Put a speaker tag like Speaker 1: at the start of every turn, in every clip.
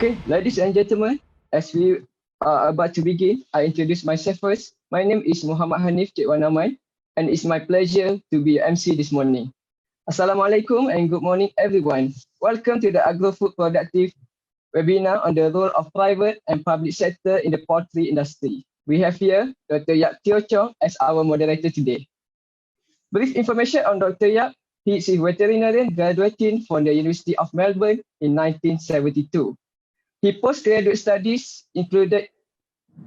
Speaker 1: Okay, ladies and gentlemen, as we are about to begin, I introduce myself first. My name is Muhammad Hanif Cik Wanaman, and it's my pleasure to be MC this morning. Assalamualaikum and good morning, everyone. Welcome to the Agro-Food Productivity webinar on the role of private and public sector in the poultry industry. We have here Dr. Yap Teo Chong as our moderator today. Brief information on Dr. Yap. He is a veterinarian graduating from the University of Melbourne in 1972. His postgraduate studies included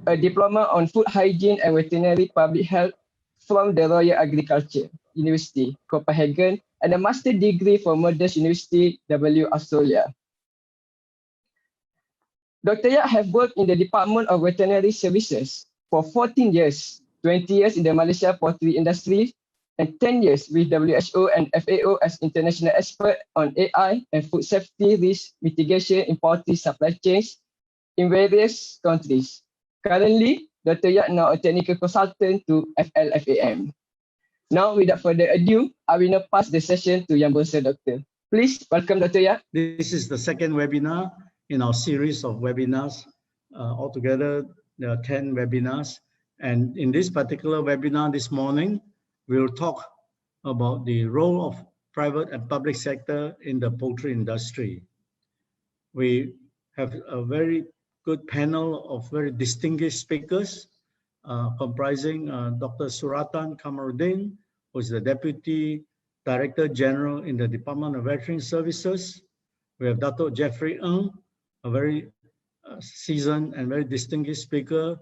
Speaker 1: a diploma on food hygiene and veterinary public health from the Royal Agriculture University, Copenhagen, and a master's degree from Monash University, W, Australia. Dr. Yap has worked in the Department of Veterinary Services for 14 years, 20 years in the Malaysia poultry industry, and 10 years with WHO and FAO as international expert on AI and food safety risk mitigation in poultry supply chains in various countries. Currently, Dr. Yap now a technical consultant to FLFAM. Now, without further ado, I will now pass the session to Yang Besar Doctor. Please welcome Dr. Yap.
Speaker 2: This is the second webinar in our series of webinars. Altogether, there are 10 webinars. And in this particular webinar this morning, we'll talk about the role of private and public sector in the poultry industry. We have a very good panel of very distinguished speakers, comprising Dr. Suratan Kamaruddin, who is the Deputy Director General in the Department of Veterinary Services. We have Datuk Jeffrey Ng, a very seasoned and very distinguished speaker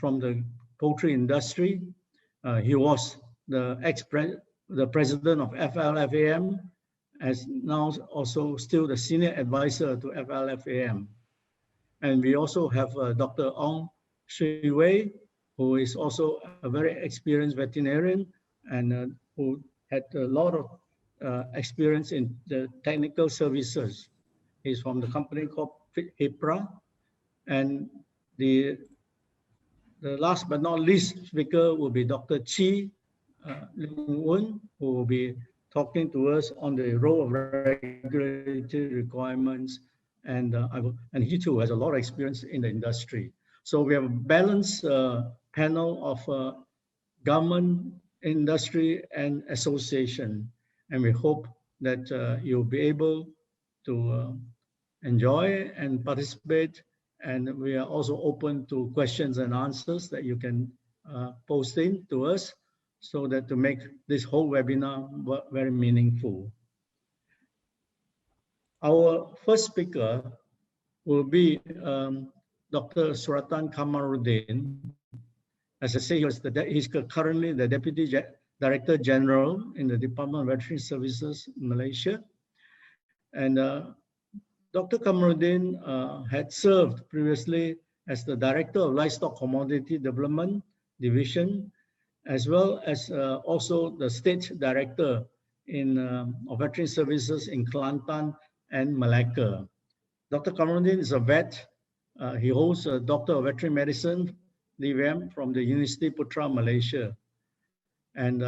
Speaker 2: from the poultry industry. He was the president of FLFAM, as now also still the senior advisor to FLFAM. And we also have Dr. Ong Shui Wei, who is also a very experienced veterinarian and who had a lot of experience in the technical services. He's from the company called HIPRA. And the last but not least speaker will be Dr. Chi Lingwan, who will be talking to us on the role of regulatory requirements. And he too has a lot of experience in the industry. So we have a balanced panel of government, industry, and association. And we hope that you'll be able to enjoy and participate. And we are also open to questions and answers that you can post in to us so that to make this whole webinar very meaningful. Our first speaker will be Dr. Suratan Kamaruddin. As I say, he's currently the Deputy Director General in the Department of Veterinary Services, Malaysia. And Dr. Kamaruddin had served previously as the Director of Livestock Commodity Development Division, as well as also the State Director of Veterinary Services in Kelantan and Malacca. Dr. Kamaruddin is a vet. He holds a Doctor of Veterinary Medicine, DVM, from the University Putra, Malaysia. And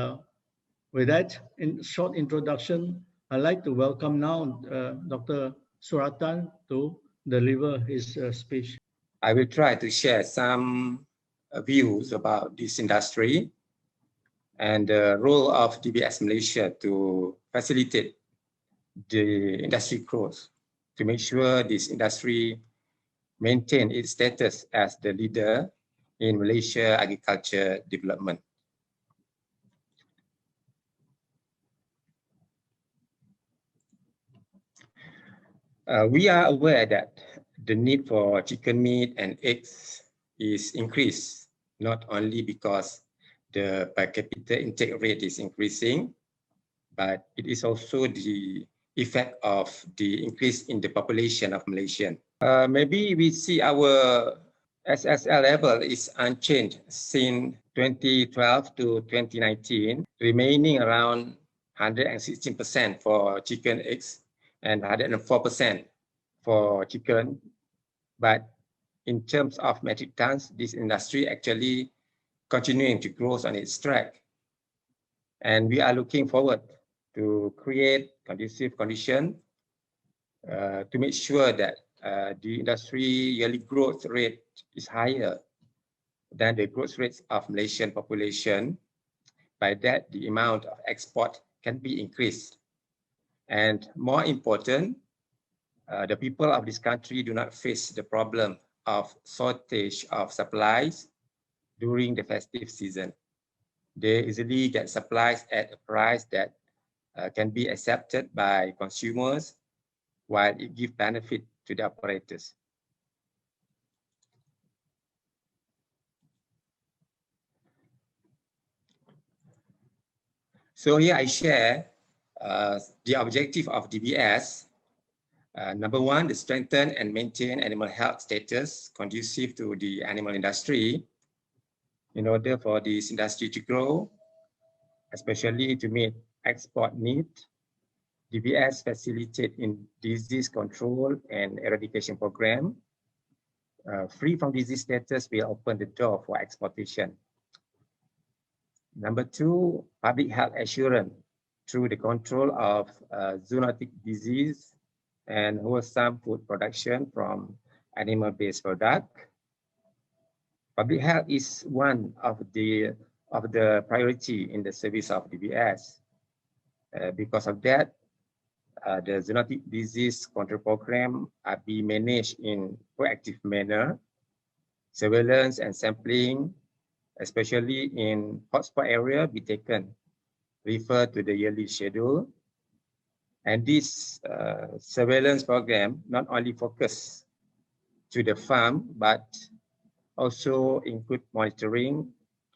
Speaker 2: with that short introduction, I'd like to welcome now Dr. Suratan to deliver his speech.
Speaker 3: I will try to share some views about this industry and the role of DBS Malaysia to facilitate the industry growth, to make sure this industry maintain its status as the leader in Malaysia agriculture development. We are aware that the need for chicken meat and eggs is increased, not only because the per capita intake rate is increasing, but it is also the effect of the increase in the population of Malaysian. Maybe we see our SSL level is unchanged since 2012 to 2019, remaining around 116% for chicken eggs and 104% for chicken. But in terms of metric tons, this industry actually continuing to grow on its track. And we are looking forward to create conducive condition to make sure that the industry yearly growth rate is higher than the growth rates of Malaysian population. By that, the amount of export can be increased. And more important, the people of this country do not face the problem of shortage of supplies during the festive season. They easily get supplies at a price that can be accepted by consumers, while it gives benefit to the operators. So here I share the objective of DBS. Number one, to strengthen and maintain animal health status conducive to the animal industry. In order for this industry to grow, especially to meet export needs, DBS facilitate in disease control and eradication program. Free from disease status will open the door for exportation. Number two, public health assurance through the control of zoonotic disease and wholesome food production from animal-based product. Public health is one of the priority in the service of DBS. Because of that, the zoonotic disease control program are being managed in proactive manner. Surveillance and sampling, especially in hotspot area, be taken, refer to the yearly schedule. And this surveillance program not only focus to the farm, but also include monitoring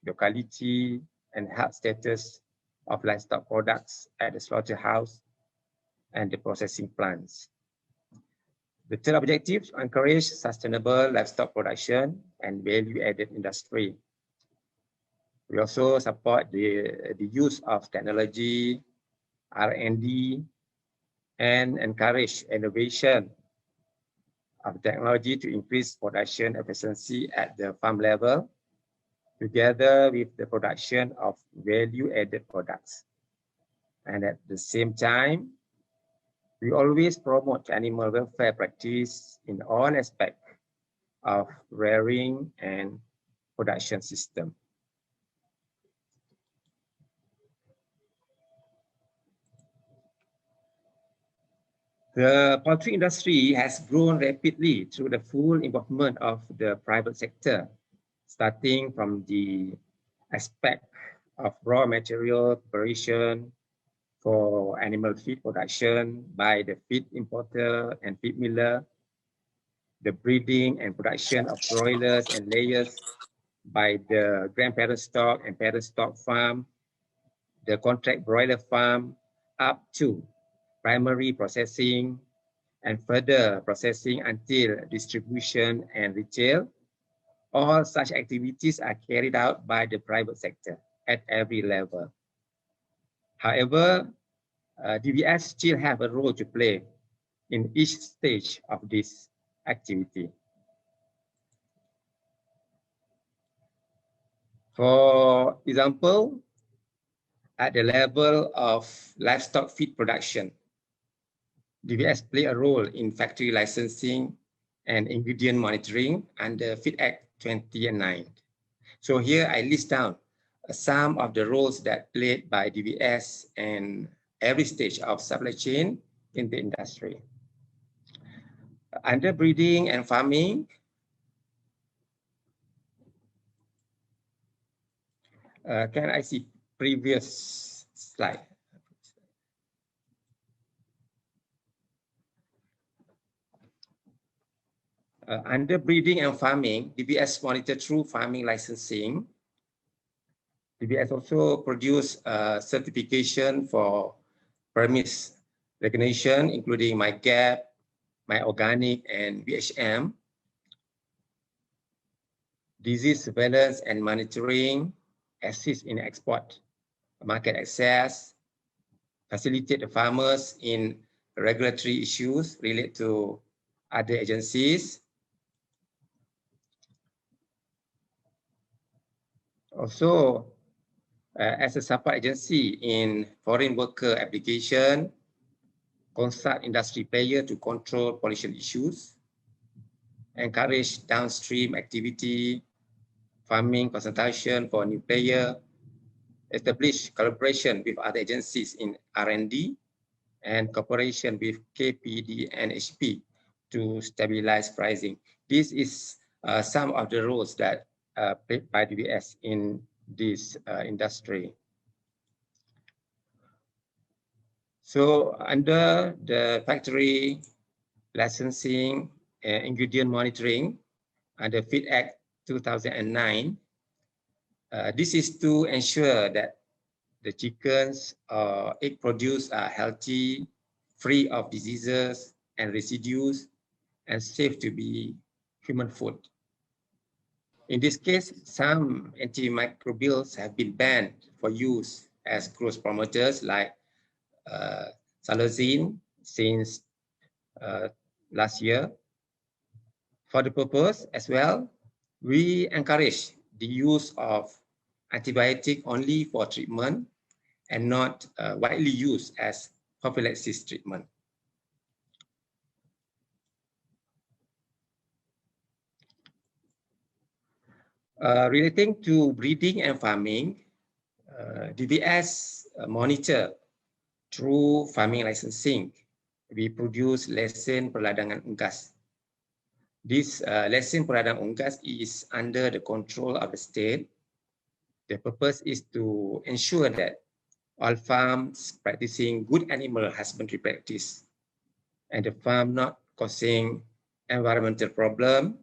Speaker 3: the quality and health status of livestock products at the slaughterhouse and the processing plants. The third objective, encourage sustainable livestock production and value-added industry. We also support the use of technology, R&D, and encourage innovation of technology to increase production efficiency at the farm level, together with the production of value-added products. And at the same time, we always promote animal welfare practice in all aspects of rearing and production system. The poultry industry has grown rapidly through the full involvement of the private sector, starting from the aspect of raw material preparation for animal feed production by the feed importer and feed miller, the breeding and production of broilers and layers by the grandparent stock and parent stock farm, the contract broiler farm, up to primary processing and further processing until distribution and retail. All such activities are carried out by the private sector at every level. However, DBS still have a role to play in each stage of this activity. For example, at the level of livestock feed production, DBS play a role in factory licensing and ingredient monitoring under Feed Act 2009. So here I list down some of the roles that played by DBS and every stage of supply chain in the industry. Under breeding and farming, can I see previous slide? Under breeding and farming, DBS monitor through farming licensing. DBS also produce certification for premise recognition, including MyGAP, MyOrganic, and VHM. Disease surveillance and monitoring, assist in export market access, facilitate the farmers in regulatory issues related to other agencies. Also, as a support agency in foreign worker application, consult industry player to control pollution issues, encourage downstream activity, farming consultation for new player, establish collaboration with other agencies in R&D, and cooperation with KPD and HP to stabilize pricing. This is some of the roles that played by DBS in this industry. So under the factory licensing ingredient monitoring under Feed Act 2009, this is to ensure that the chickens or egg produced are healthy, free of diseases and residues, and safe to be human food. In this case, some antimicrobials have been banned for use as growth promoters like salazine since last year. For the purpose as well, we encourage the use of antibiotic only for treatment and not widely used as prophylaxis treatment. Relating to breeding and farming, DBS monitor through farming licensing. We produce lesen perladangan unggas. This lesen perladangan unggas is under the control of the state. The purpose is to ensure that all farms practicing good animal husbandry practice and the farm not causing environmental problem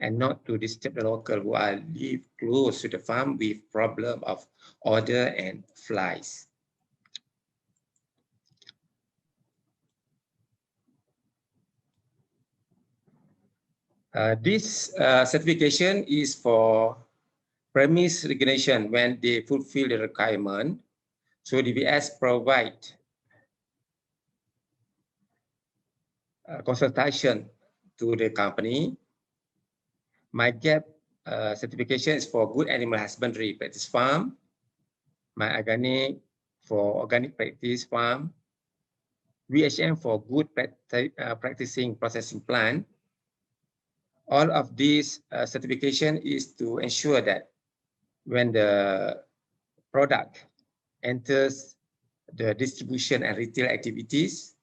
Speaker 3: and not to disturb the local who are live close to the farm with problem of odor and flies. This certification is for premise recognition when they fulfill the requirement. So DBS provide consultation to the company. My GAP certification is for good animal husbandry practice farm. My organic for organic practice farm. VHM for good practicing processing plant. All of these certification is to ensure that when the product enters the distribution and retail activities,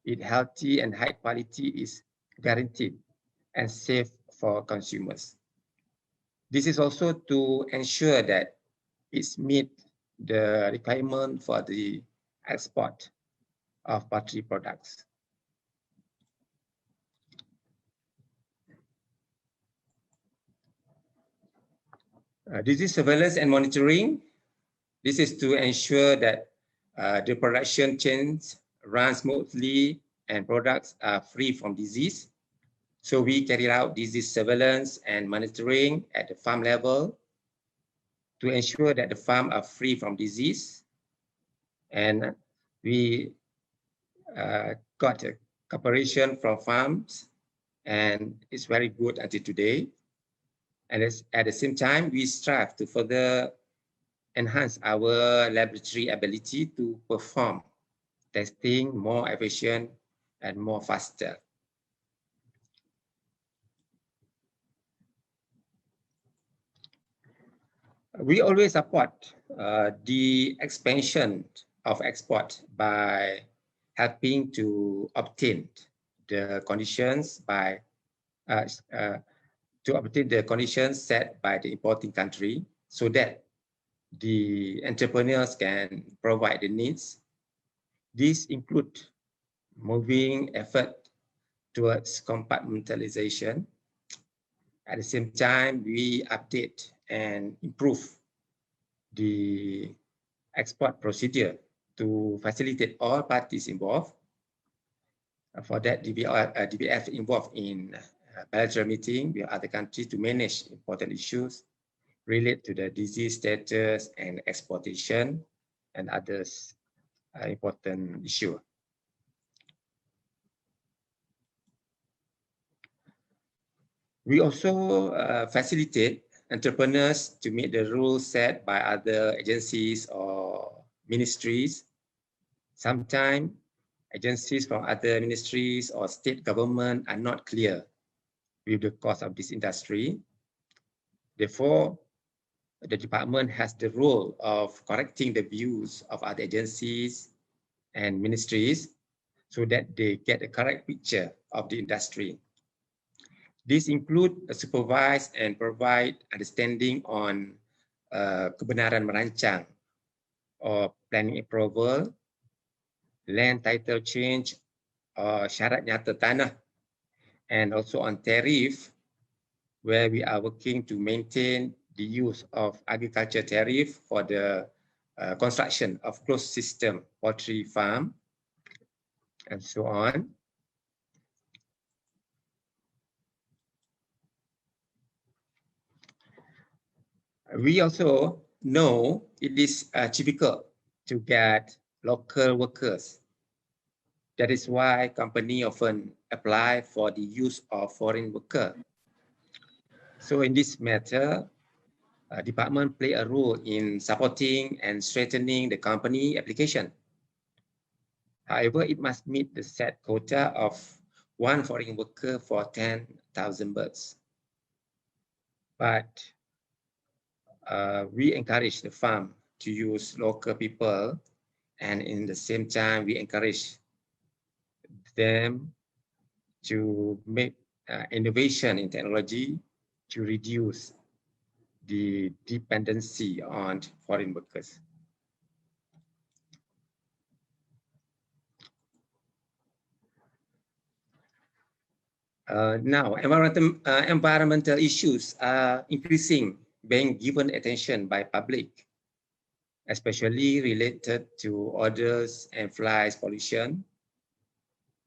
Speaker 3: it healthy and high quality is guaranteed and safe for consumers. This is also to ensure that it's meet the requirement for the export of poultry products. Disease surveillance and monitoring. This is to ensure that the production chains run smoothly and products are free from disease. So we carry out disease surveillance and monitoring at the farm level to ensure that the farm are free from disease. And we got a cooperation from farms and it's very good until today. And at the same time, we strive to further enhance our laboratory ability to perform testing more efficient and more faster. We always support the expansion of export by helping to obtain the conditions by set by the importing country so that the entrepreneurs can provide the needs. These include moving effort towards compartmentalization. At the same time, we update and improve the export procedure to facilitate all parties involved. For that, DBF involved in bilateral meeting with other countries to manage important issues related to the disease status and exportation and others important issue. We also facilitate entrepreneurs to meet the rules set by other agencies or ministries. Sometimes agencies from other ministries or state government are not clear with the cost of this industry. Therefore, the department has the role of correcting the views of other agencies and ministries so that they get a correct picture of the industry. This includes supervise and provide understanding on kebenaran merancang or planning approval, land title change, or syarat nyata tanah, and also on tariff, where we are working to maintain the use of agriculture tariff for the construction of closed system poultry farm, and so on. We also know it is difficult to get local workers. That is why companies often apply for the use of foreign worker. So in this matter, department play a role in supporting and strengthening the company application. However, it must meet the set quota of 1 foreign worker for 10,000 birds. But we encourage the farm to use local people, and in the same time, we encourage them to make innovation in technology to reduce the dependency on foreign workers. Now, environmental issues are increasing, being given attention by public, especially related to odors and flies pollution.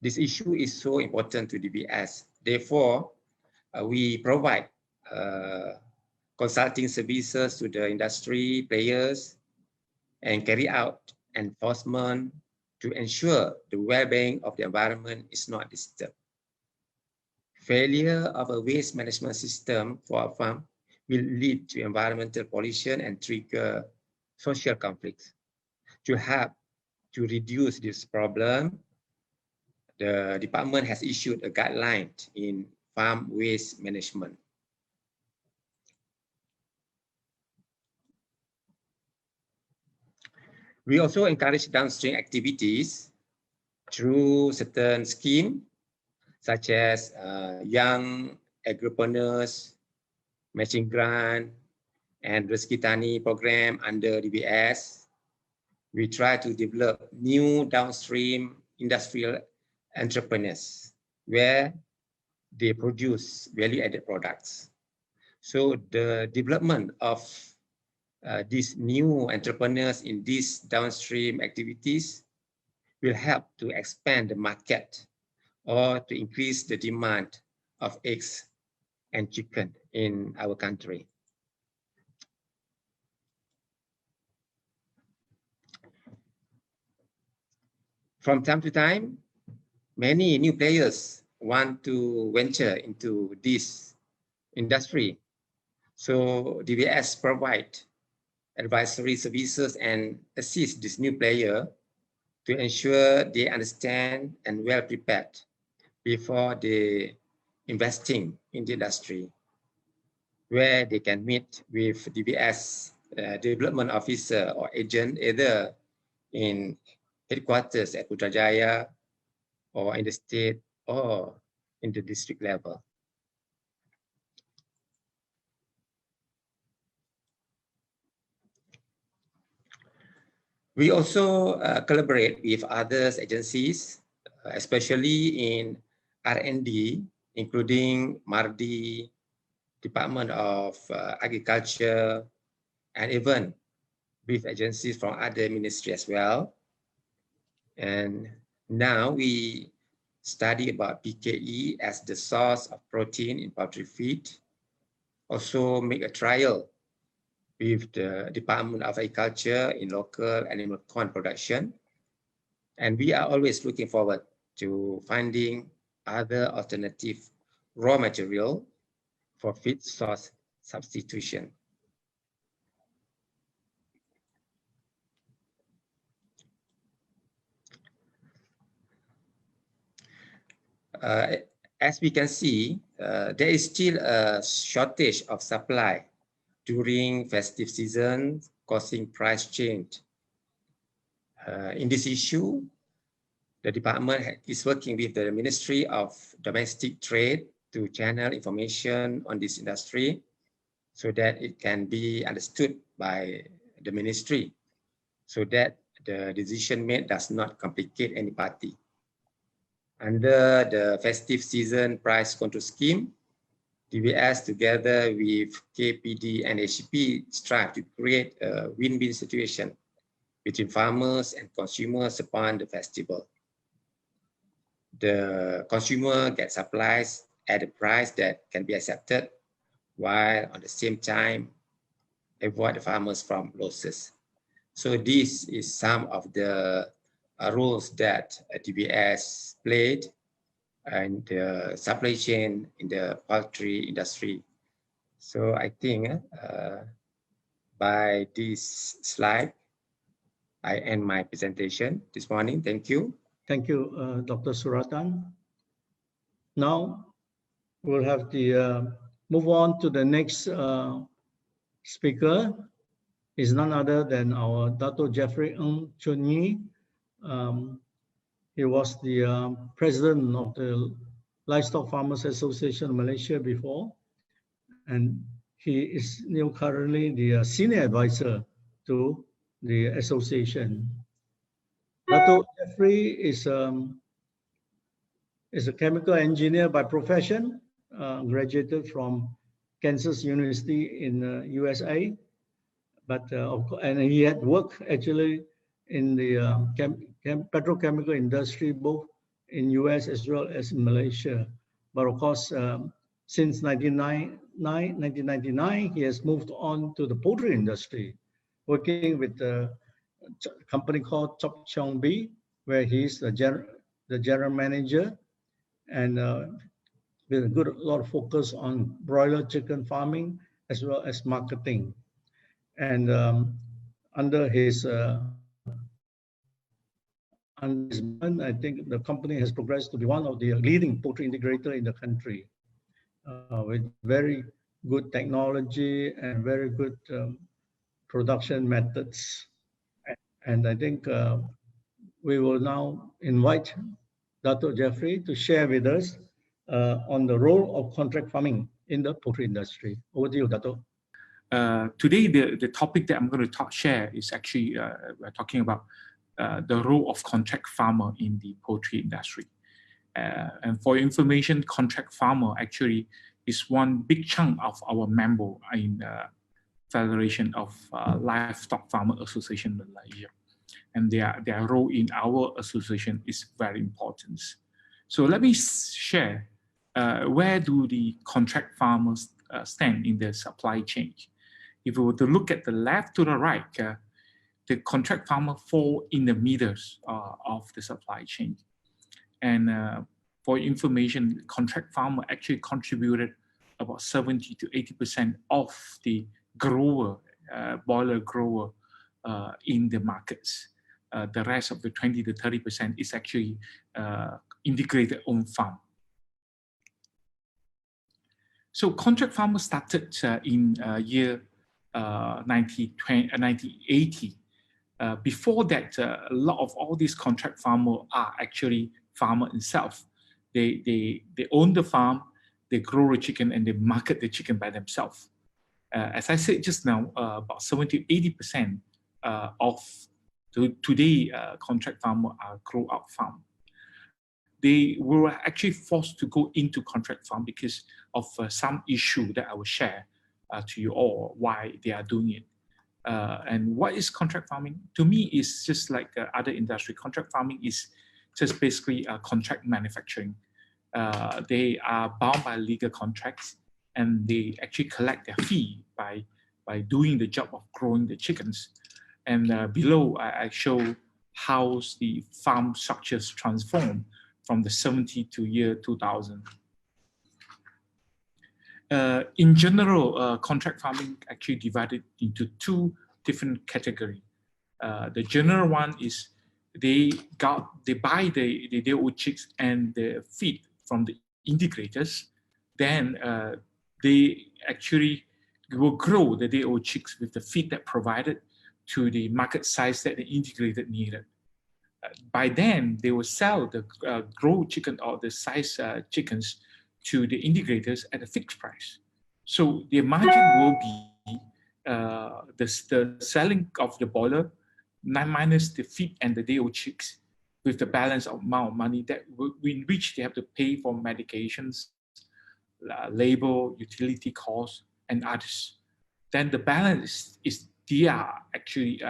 Speaker 3: This issue is so important to DBS. Therefore, we provide consulting services to the industry players and carry out enforcement to ensure the well-being of the environment is not disturbed. Failure of a waste management system for a farm will lead to environmental pollution and trigger social conflicts. To help to reduce this problem, the department has issued a guideline in farm waste management. We also encourage downstream activities through certain schemes, such as young agripreneurs, matching grant, and Rezeki Tani program under DBS. We try to develop new downstream industrial entrepreneurs where they produce value-added products. So the development of these new entrepreneurs in these downstream activities will help to expand the market or to increase the demand of eggs and chicken in our country. From time to time, many new players want to venture into this industry. So DBS provide advisory services and assist this new player to ensure they understand and well prepared before they investing in the industry, where they can meet with DBS development officer or agent either in headquarters at Putrajaya or in the state or in the district level. We also collaborate with other agencies, especially in R&D, including MARDI, Department of Agriculture, and even with agencies from other ministries as well. And now we study about PKE as the source of protein in poultry feed. Also make a trial with the Department of Agriculture in local animal corn production. And we are always looking forward to finding other alternative raw material for feed source substitution. As we can see, there is still a shortage of supply during festive season, causing price change. In this issue, the department is working with the Ministry of Domestic Trade to channel information on this industry so that it can be understood by the ministry, so that the decision made does not complicate any party. Under the festive season price control scheme, DBS together with KPD and HCP strive to create a win-win situation between farmers and consumers upon the festival. The consumer gets supplies at a price that can be accepted, while at the same time avoid the farmers from losses. So this is some of the roles that DBS played and the supply chain in the poultry industry. So I think by this slide, I end my presentation this morning. Thank you.
Speaker 2: Thank you, Dr. Suratan. Now we'll have the move on to the next speaker. Is none other than our Datuk Jeffrey Ng Chun Yi. He was the president of the Livestock Farmers Association of Malaysia before, and he is now currently the senior advisor to the association. Datuk Jeffrey is a chemical engineer by profession, graduated from Kansas University in USA, but and he had worked actually in the petrochemical industry, both in US as well as in Malaysia. But of course, since 1999, he has moved on to the poultry industry, working with a company called Chong, where he's the general manager, and with a lot of focus on broiler chicken farming as well as marketing. And under his I think the company has progressed to be one of the leading poultry integrator in the country, with very good technology and very good production methods. And I think we will now invite Datuk Jeffrey to share with us on the role of contract farming in the poultry industry. Over to you, Datuk.
Speaker 4: Today, the topic that I'm going to share is actually we're talking about the role of contract farmer in the poultry industry. And for information, contract farmer actually is one big chunk of our member in the Federation of Livestock Farmer Association Malaysia. And their role in our association is very important. So let me share where do the contract farmers stand in the supply chain. If we were to look at the left to the right, the contract farmer fall in the middle of the supply chain. And for information, contract farmer actually contributed about 70 to 80% of the grower, boiler grower in the markets. The rest of the 20 to 30% is actually integrated on farm. So contract farmer started in year 1980. Before that, a lot of all these contract farmers are actually farmer themselves. They own the farm, they grow the chicken, and they market the chicken by themselves. As I said just now, about 70 to 80% of today contract farmers are grow out farm. They were actually forced to go into contract farm because of some issue that I will share to you all why they are doing it. And what is contract farming? To me, it's just like other industry. Contract farming is just basically contract manufacturing. They are bound by legal contracts, and they actually collect their fee by doing the job of growing the chickens. And below, I show how the farm structures transform from the 70s to year 2000. In general, contract farming actually divided into two different categories. The general one is they buy the day-old chicks and the feed from the integrators, then they actually will grow the day-old chicks with the feed that provided to the market size that the integrated needed. By then, they will sell the grow chicken or the size chickens to the integrators at a fixed price. So the margin will be the selling of the boiler minus the feed and the day-old chicks, with the balance of amount of money that in which they have to pay for medications, labor, utility costs, and others. Then the balance is their actually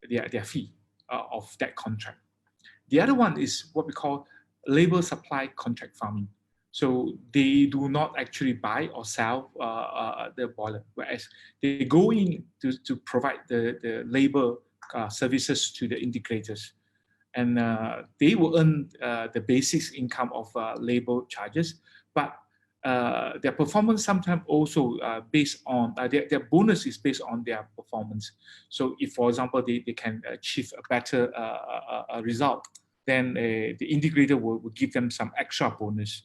Speaker 4: their fee of that contract. The other one is what we call labor supply contract farming. So they do not actually buy or sell the boiler, whereas they go in to provide the labor services to the integrators. And they will earn the basic income of labor charges, but their performance sometimes also based on, their bonus is based on their performance. So if, for example, they can achieve a better result, then the integrator will give them some extra bonus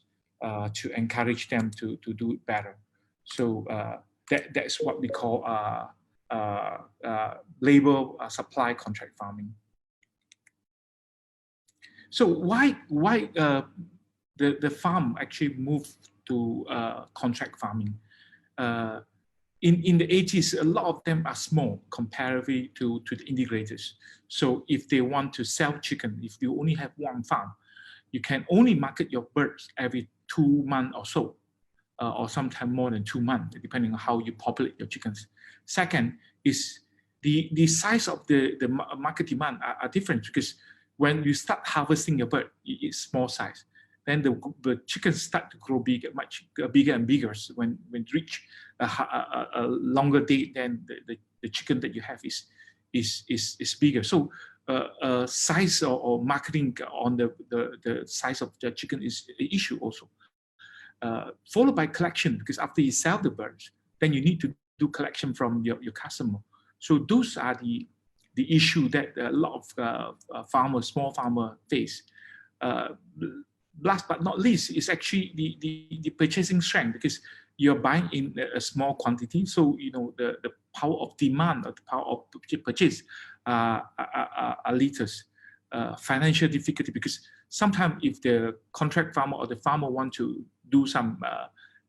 Speaker 4: to encourage them to do it better. So that's what we call labor supply contract farming. So why the farm actually moved to contract farming? In the 80s, a lot of them are small comparatively to the integrators. So if they want to sell chicken, if you only have one farm, you can only market your birds every 2 months or so, or sometimes more than 2 months, depending on how you populate your chickens. Second is the size of the market demand are different, because when you start harvesting your bird, it's small size. Then the chickens start to grow bigger, much bigger and bigger. So when it reach a longer date, then the chicken that you have is bigger. So size or marketing on the size of the chicken is an issue also. Followed by collection, because after you sell the birds, then you need to do collection from your customer. So those are the issue that a lot of farmers, small farmers face. Last but not least is actually the purchasing strength, because you're buying in a small quantity. So, you know, the power of demand or the power of purchase are liters. Financial difficulty, because sometimes if the contract farmer or the farmer want to do some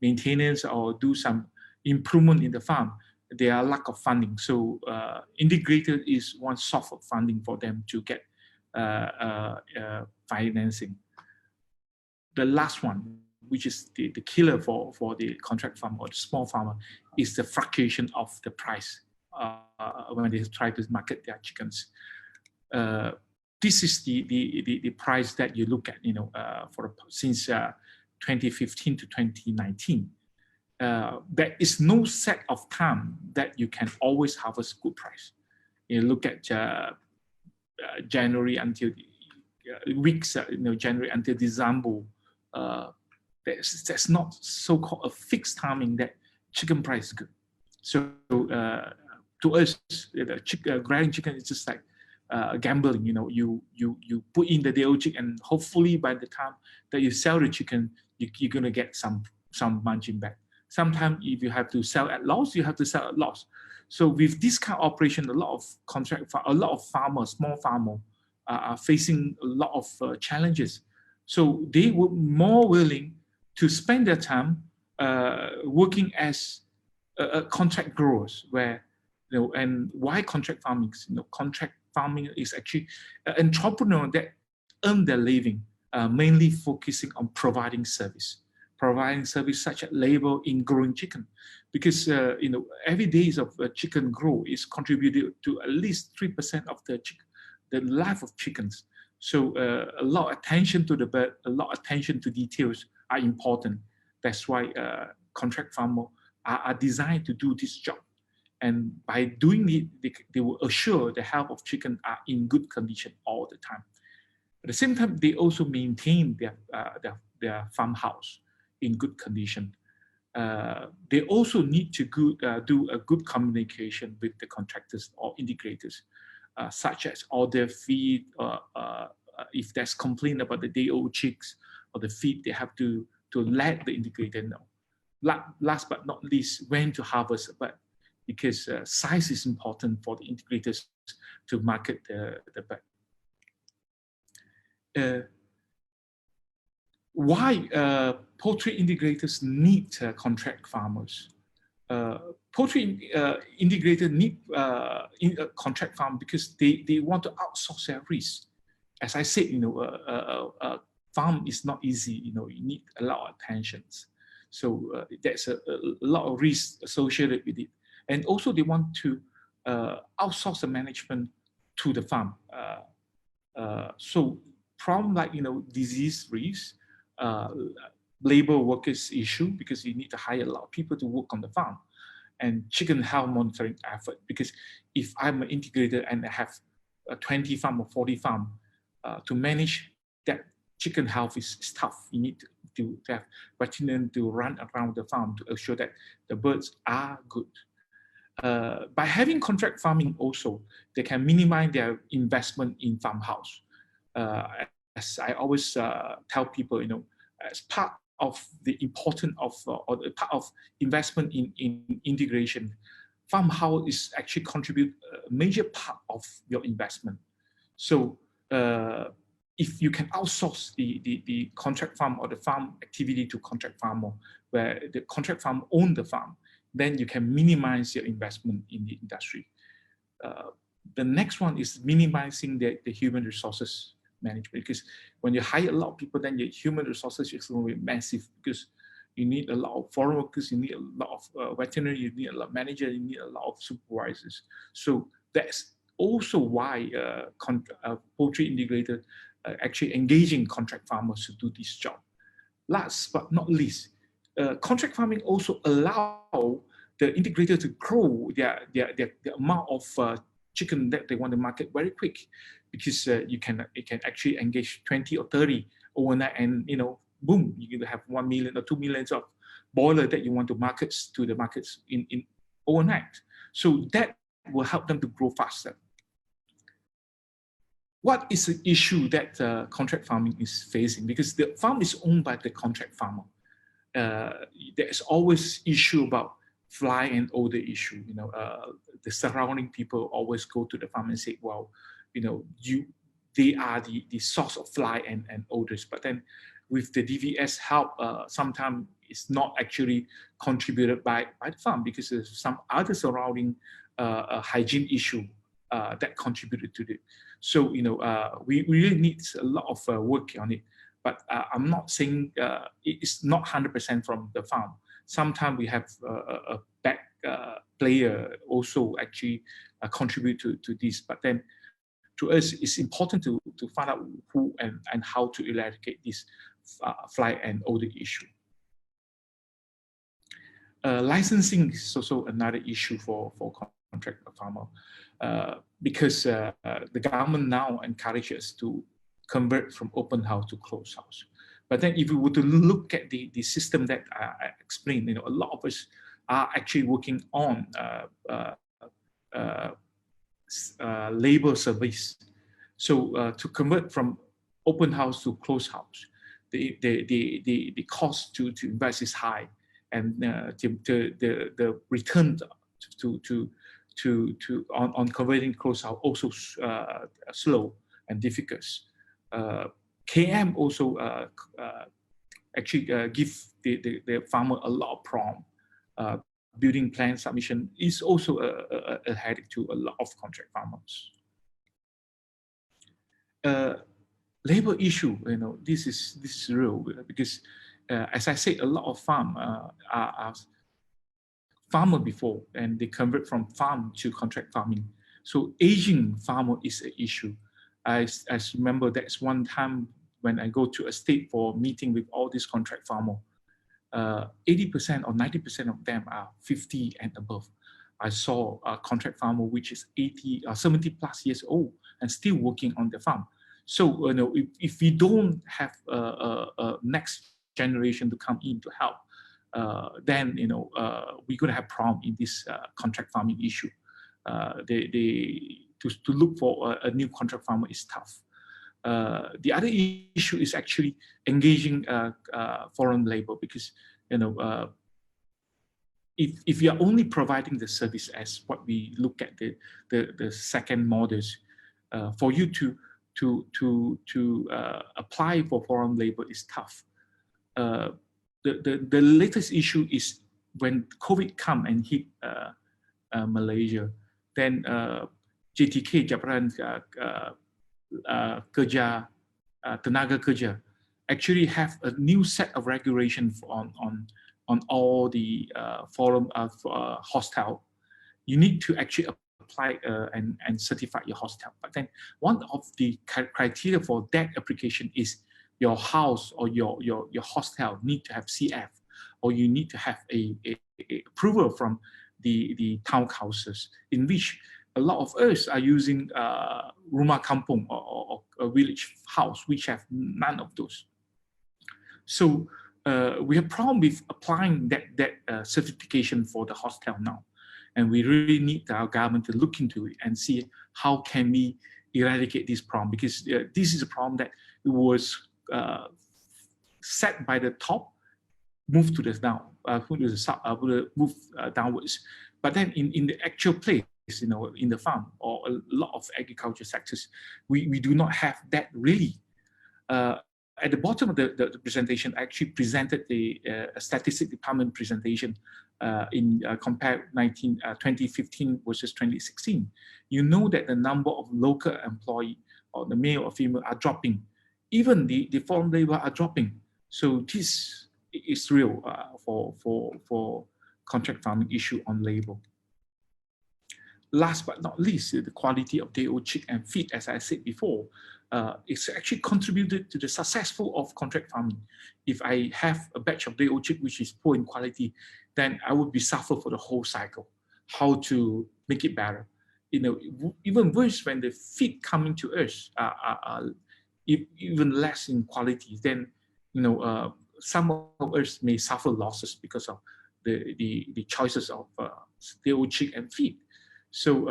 Speaker 4: maintenance or do some improvement in the farm, there are lack of funding. So integrator is one source of funding for them to get financing. The last one, which is the killer for the contract farmer or the small farmer, is the fluctuation of the price when they try to market their chickens. This is the price that you look at, you know, since 2015 to 2019. There is no set of time that you can always harvest good price. You look at January until weeks, you know, January until December. There's not so-called a fixed timing that chicken price is good. So to us, growing chicken is just like gambling. You know, you put in the day-old chicken, and hopefully by the time that you sell the chicken, you're gonna get some margin back. Sometimes if you have to sell at loss, you have to sell at loss. So with this kind of operation, a lot of farmers, small farmers, are facing a lot of challenges. So they were more willing to spend their time working as contract growers, where, you know, and why contract farming? You know, contract farming is actually an entrepreneur that earn their living, mainly focusing on providing service such as labor in growing chicken, because you know, every days of chicken grow is contributed to at least 3% of the life of chickens. So a lot of attention to the bird, a lot of attention to details are important. That's why contract farmers are designed to do this job. And by doing it, they will assure the health of chicken are in good condition all the time. At the same time, they also maintain their farmhouse in good condition. They also need to do a good communication with the contractors or integrators, such as order feed, if there's complaint about the day-old chicks or the feed, they have to let the integrator know. Last but not least, when to harvest, but because size is important for the integrators to market the bird. Why poultry integrators need contract farmers? Poultry integrators need contract farm because they want to outsource their risk. As I said, a farm is not easy. You need a lot of attentions. So there's a lot of risk associated with it. And also they want to outsource the management to the farm. So problem like, disease risk, labor workers issue, because you need to hire a lot of people to work on the farm, and chicken health monitoring effort, because if I'm an integrator and I have 20 farm or 40 farm, to manage that chicken health is tough. You need to have veterinarian to run around the farm to ensure that the birds are good. By having contract farming also, they can minimize their investment in farmhouse. As I always tell people, as part of the importance of, or the part of investment in integration, farmhouse is actually contribute a major part of your investment. So if you can outsource the contract farm or the farm activity to contract farmer, where the contract farm own the farm, then you can minimize your investment in the industry. The next one is minimizing the human resources management, because when you hire a lot of people, then your human resources is going to be massive, because you need a lot of foreign workers, you need a lot of veterinary, you need a lot of managers, you need a lot of supervisors. So that's also why poultry integrator actually engaging contract farmers to do this job. Last but not least, contract farming also allow the integrator to grow the amount of chicken that they want to market very quick, because you can actually engage 20 or 30 overnight, and boom, you can have 1 million or 2 million of boiler that you want to market to the markets in overnight. So that will help them to grow faster. What is the issue that contract farming is facing? Because the farm is owned by the contract farmer. There's always issue about fly and odor issue. The surrounding people always go to the farm and say, well, they are the source of fly and odors. But then with the DVS help, sometimes it's not actually contributed by the farm, because there's some other surrounding hygiene issue that contributed to it. So, we really need a lot of work on it. But I'm not saying it's not 100% from the farm. Sometimes we have a back player also actually contribute to this. But then to us, it's important to find out who and how to eradicate this fly and odor issue. Licensing is also another issue for contract farmer, because the government now encourages us to convert from open house to closed house. But then if we were to look at the system that I explained, a lot of us are actually working on labor service. So to convert from open house to closed house, the cost to invest is high, and the return on converting closed house also slow and difficult. KM also actually give the farmer a lot of problem. Building plan submission is also a headache to a lot of contract farmers. Labor issue, this is real, because as I said, a lot of farm are farmer before, and they convert from farm to contract farming. So aging farmer is an issue. I remember that's one time when I go to a state for meeting with all these contract farmers, 80% or 90% of them are 50 and above. I saw a contract farmer which is 80 or 70 plus years old and still working on the farm. So if we don't have a next generation to come in to help, then we're going to have problem in this contract farming issue. To look for a new contract farmer is tough. The other issue is actually engaging foreign labor, because if you are only providing the service as what we look at the second models, for you to apply for foreign labor is tough. The latest issue is when COVID come and hit Malaysia, then JTK, Jabatan Kerja, Tenaga Kerja, actually have a new set of regulations on all the foreign hostel. You need to actually apply and certify your hostel. But then one of the criteria for that application is your house or your hostel need to have CF, or you need to have a approval from the town councils, in which a lot of us are using rumah kampung or a village house, which have none of those. So we have problem with applying that certification for the hostel now. And we really need our government to look into it and see how can we eradicate this problem, because this is a problem that was set by the top, move to the down, move downwards. But then in the actual place, in the farm or a lot of agriculture sectors, we do not have that really. At the bottom of the presentation, I actually presented the Statistics Department presentation in compare 2015 versus 2016. You know that the number of local employee, or the male or female, are dropping. Even the foreign labor are dropping. So this is real for contract farming issue on labor. Last but not least, the quality of day-old chick and feed, as I said before, it's actually contributed to the successful of contract farming. If I have a batch of day-old chick which is poor in quality, then I would be suffer for the whole cycle. How to make it better? Even worse when the feed coming to us are even less in quality, then some of us may suffer losses because of the choices of day-old chick and feed. So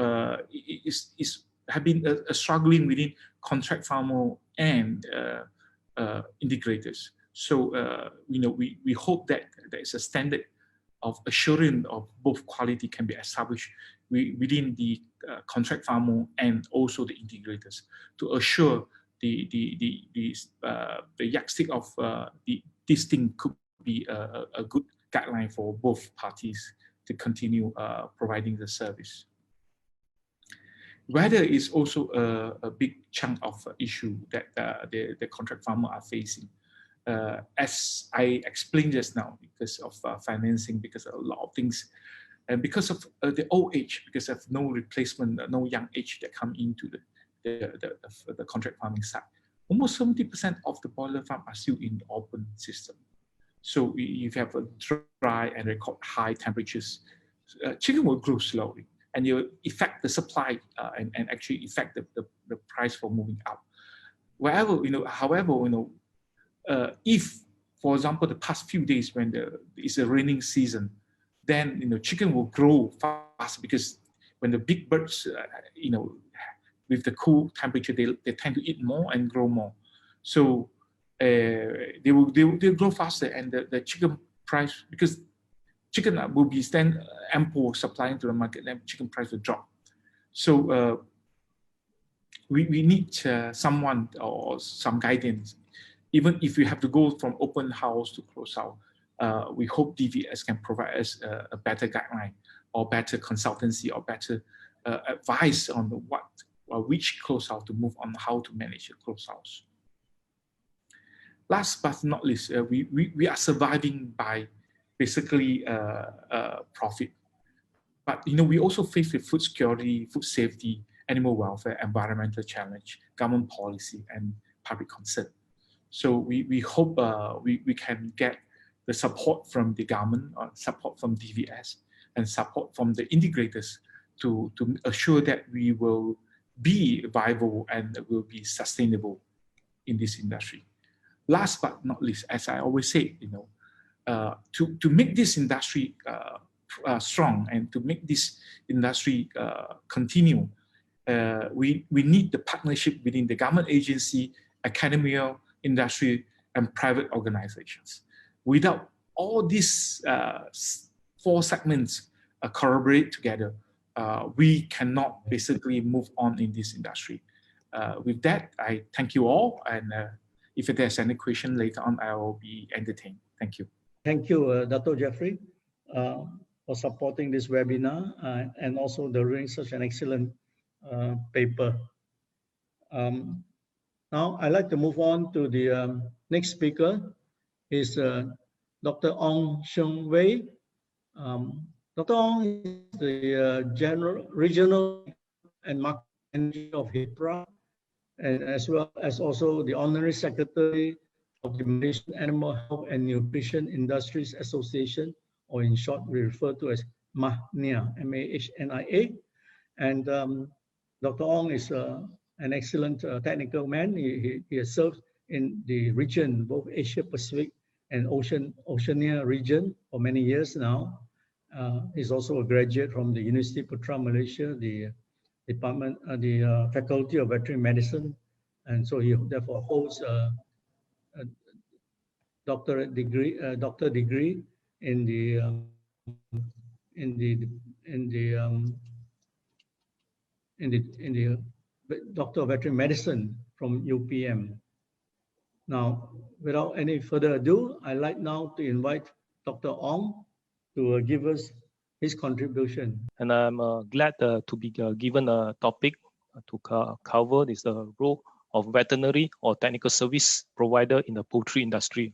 Speaker 4: it's have been a struggling within contract farmer and integrators. So we hope that there is a standard of assurance of both quality can be established within the contract farmer and also the integrators to assure the yardstick of this thing could be a good guideline for both parties to continue providing the service. Weather is also a big chunk of issue that the contract farmer are facing. As I explained just now, because of financing, because of a lot of things, and because of the old age, because of no replacement, no young age that come into the contract farming side. Almost 70% of the broiler farm are still in the open system. So if you have a dry and record high temperatures, chicken will grow slowly, and you affect the supply and actually affect the price for moving up. However, if, for example, the past few days when it's a raining season, then chicken will grow fast, because when the big birds, with the cool temperature, they tend to eat more and grow more. So they'll grow faster, and the chicken price, because chicken will be then ample supplying to the market, then chicken price will drop. So we need someone or some guidance. Even if we have to go from open house to closed house, we hope DVS can provide us a better guideline or better consultancy or better advice on which closed house to move on, how to manage a closed house. Last but not least, we are surviving by basically profit. But we also face with food security, food safety, animal welfare, environmental challenge, government policy, and public concern. So we hope we can get the support from the government, or support from DVS, and support from the integrators to assure that we will be viable and will be sustainable in this industry. Last but not least, as I always say, to make this industry strong and to make this industry continue, we need the partnership within the government agency, academia, industry, and private organizations. Without all these 4 segments collaborate together, we cannot basically move on in this industry. With that, I thank you all, and if there's any question later on, I will be entertained. Thank you.
Speaker 2: Thank you, Datuk Jeffrey, for supporting this webinar and also delivering such an excellent paper. Now, I'd like to move on to the next speaker, is Dr. Ong Xiong Wei. Dr. Ong is the Regional and Market Manager of HIPRA, and as well as also the Honorary Secretary of the Malaysian Animal Health and Nutrition Industries Association, or in short, we refer to as MAHNIA, M-A-H-N-I-A. And Dr. Ong is an excellent technical man. He has served in the region, both Asia Pacific and Oceania region for many years now. He's also a graduate from the University Putra Malaysia, the department, the Faculty of Veterinary Medicine, and so he therefore holds a doctor degree in the Doctor of Veterinary Medicine from UPM. Now, without any further ado, I'd like now to invite Dr. Ong to give us his contribution.
Speaker 5: And I'm glad to be given a topic to cover is the role of veterinary or technical service provider in the poultry industry.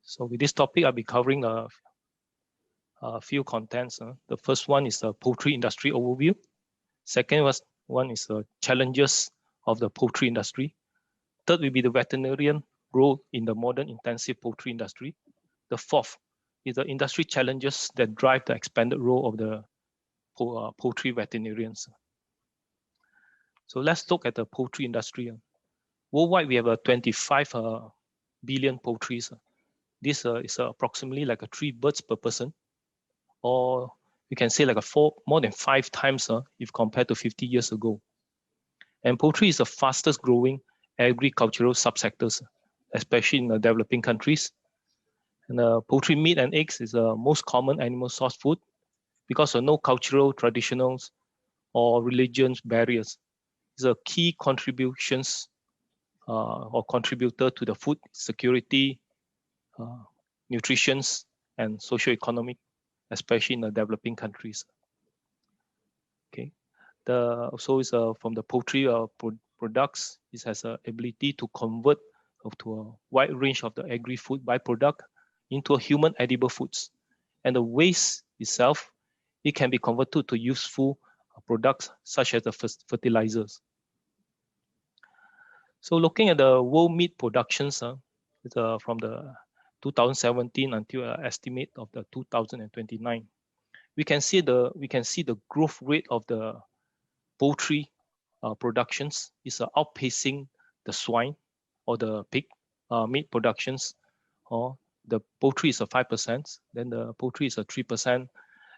Speaker 5: So with this topic, I'll be covering a few contents. The first one is the poultry industry overview. Second one is the challenges of the poultry industry. Third will be the veterinarian role in the modern intensive poultry industry. The fourth is the industry challenges that drive the expanded role of the poultry veterinarians. So let's look at the poultry industry. Worldwide, we have 25 billion poultries. This is approximately like 3 birds per person, or you can say like more than 5 times if compared to 50 years ago. And poultry is the fastest growing agricultural subsectors, especially in the developing countries. And poultry meat and eggs is the most common animal source food because of no cultural, traditionals, or religious barriers. It's a key contributions or contributor to the food security, nutrition, and socio-economic, especially in the developing countries. Okay, also is from the poultry products. It has an ability to convert to a wide range of the agri-food byproduct into a human edible foods, and the waste itself, it can be converted to useful products such as the fertilizers. So looking at the world meat productions from the 2017 until an estimate of the 2029, we can see the growth rate of the poultry productions is outpacing the swine or the pig meat productions. Or the poultry is 5%, then the poultry is 3%.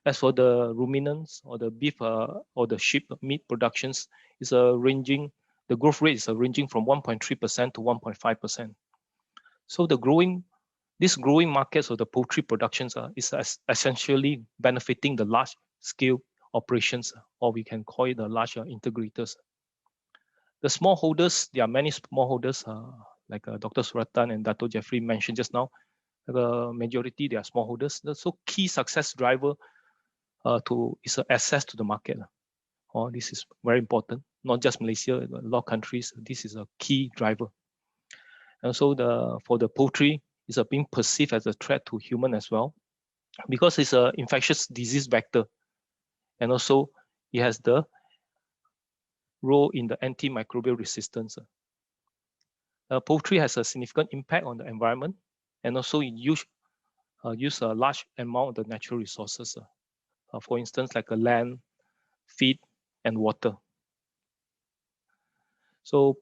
Speaker 5: As for the ruminants or the beef or the sheep meat productions, is ranging. The growth rate is ranging from 1.3% to 1.5%. So these growing markets of the poultry productions is essentially benefiting the large scale operations, or we can call it the large integrators. The smallholders, there are many smallholders like Dr. Suratan and Datuk Jeffrey mentioned just now. The majority, they are smallholders. So key success driver is access to the market. This is very important. Not just Malaysia, a lot of countries, this is a key driver. And so for the poultry, it's being perceived as a threat to human as well, because it's an infectious disease vector. And also it has the role in the antimicrobial resistance. Poultry has a significant impact on the environment, and also it use a large amount of the natural resources. For instance, like land, feed, and water. So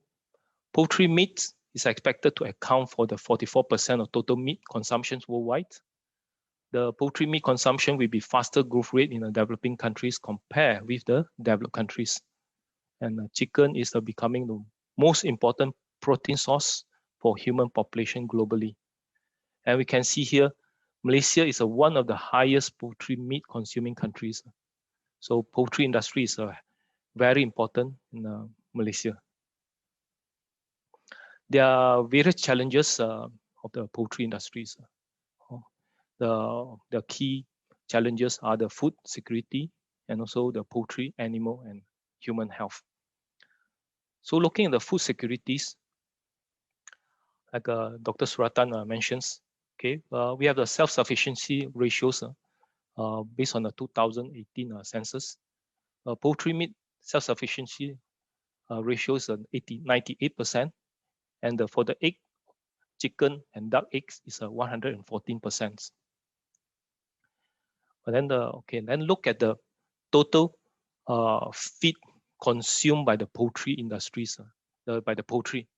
Speaker 5: poultry meat, is expected to account for the 44% of total meat consumptions worldwide. the poultry meat consumption will be faster growth rate in the developing countries compared with the developed countries. And chicken is becoming the most important protein source for human population globally. And we can see here, Malaysia is one of the highest poultry meat consuming countries. So poultry industry is very important in Malaysia. There are various challenges of the poultry industries. The key challenges are the food security and also the poultry, animal, and human health. So looking at the food securities, like Dr. Suratan mentions, okay, we have the self-sufficiency ratios based on the 2018 census. Poultry meat self-sufficiency ratio is 98%, and for the egg, chicken, and duck eggs is 114%. But then then look at the total feed consumed by the poultry industries, by the poultry,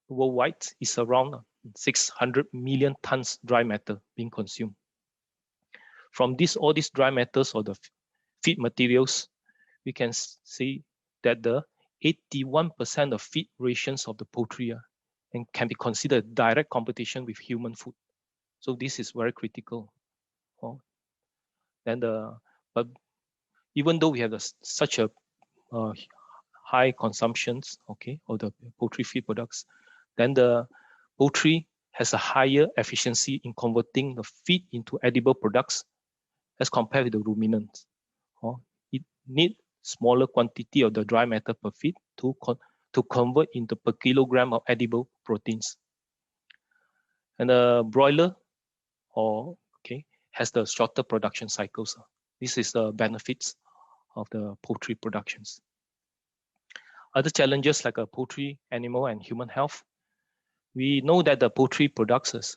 Speaker 5: worldwide is around 600 million tons dry matter being consumed. From all these dry matters or the feed materials, we can see that the 81% of feed rations of the poultry and can be considered direct competition with human food. So this is very critical. But even though we have such a high consumptions, okay, of the poultry feed products, then the poultry has a higher efficiency in converting the feed into edible products as compared with the ruminants. It needs smaller quantity of the dry matter per feed to convert into per kilogram of edible proteins. And the broiler has the shorter production cycles. This is the benefits of the poultry productions. Other challenges like poultry, animal, and human health. We know that the poultry products is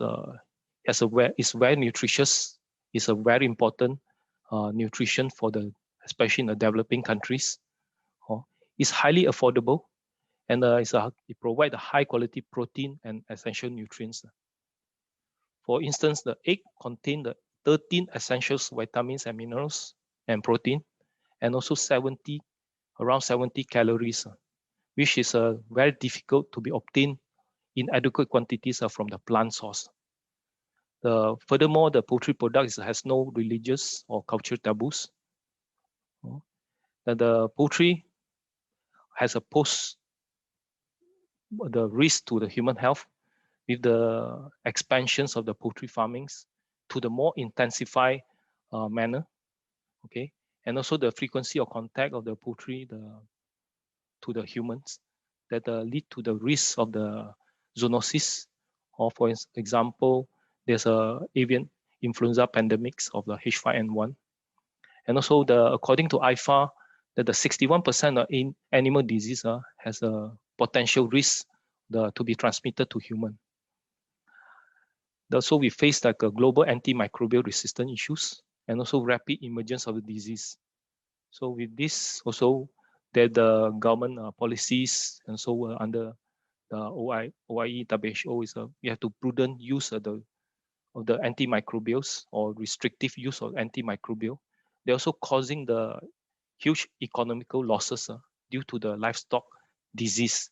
Speaker 5: very nutritious. It's a very important nutrition for especially in the developing countries. It's highly affordable, and it provides a high quality protein and essential nutrients. For instance, the egg contains the 13 essential vitamins and minerals and protein, and also around 70 calories, which is very difficult to be obtained in adequate quantities from the plant source. Furthermore, the poultry product has no religious or cultural taboos. The poultry has the risk to the human health with the expansions of the poultry farmings to the more intensified manner, okay, and also the frequency of contact of the poultry to the humans that lead to the risk of the zoonosis, or for example, there's avian influenza pandemics of the H5N1, and also according to IFA, that the 61% of animal disease has a potential risk to be transmitted to human. Also, we face like a global antimicrobial resistance issues and also rapid emergence of the disease. So with this also, that the government policies and so under the OIE, WHO is we have to prudent use of the antimicrobials or restrictive use of antimicrobial. They're also causing the huge economical losses due to the livestock disease.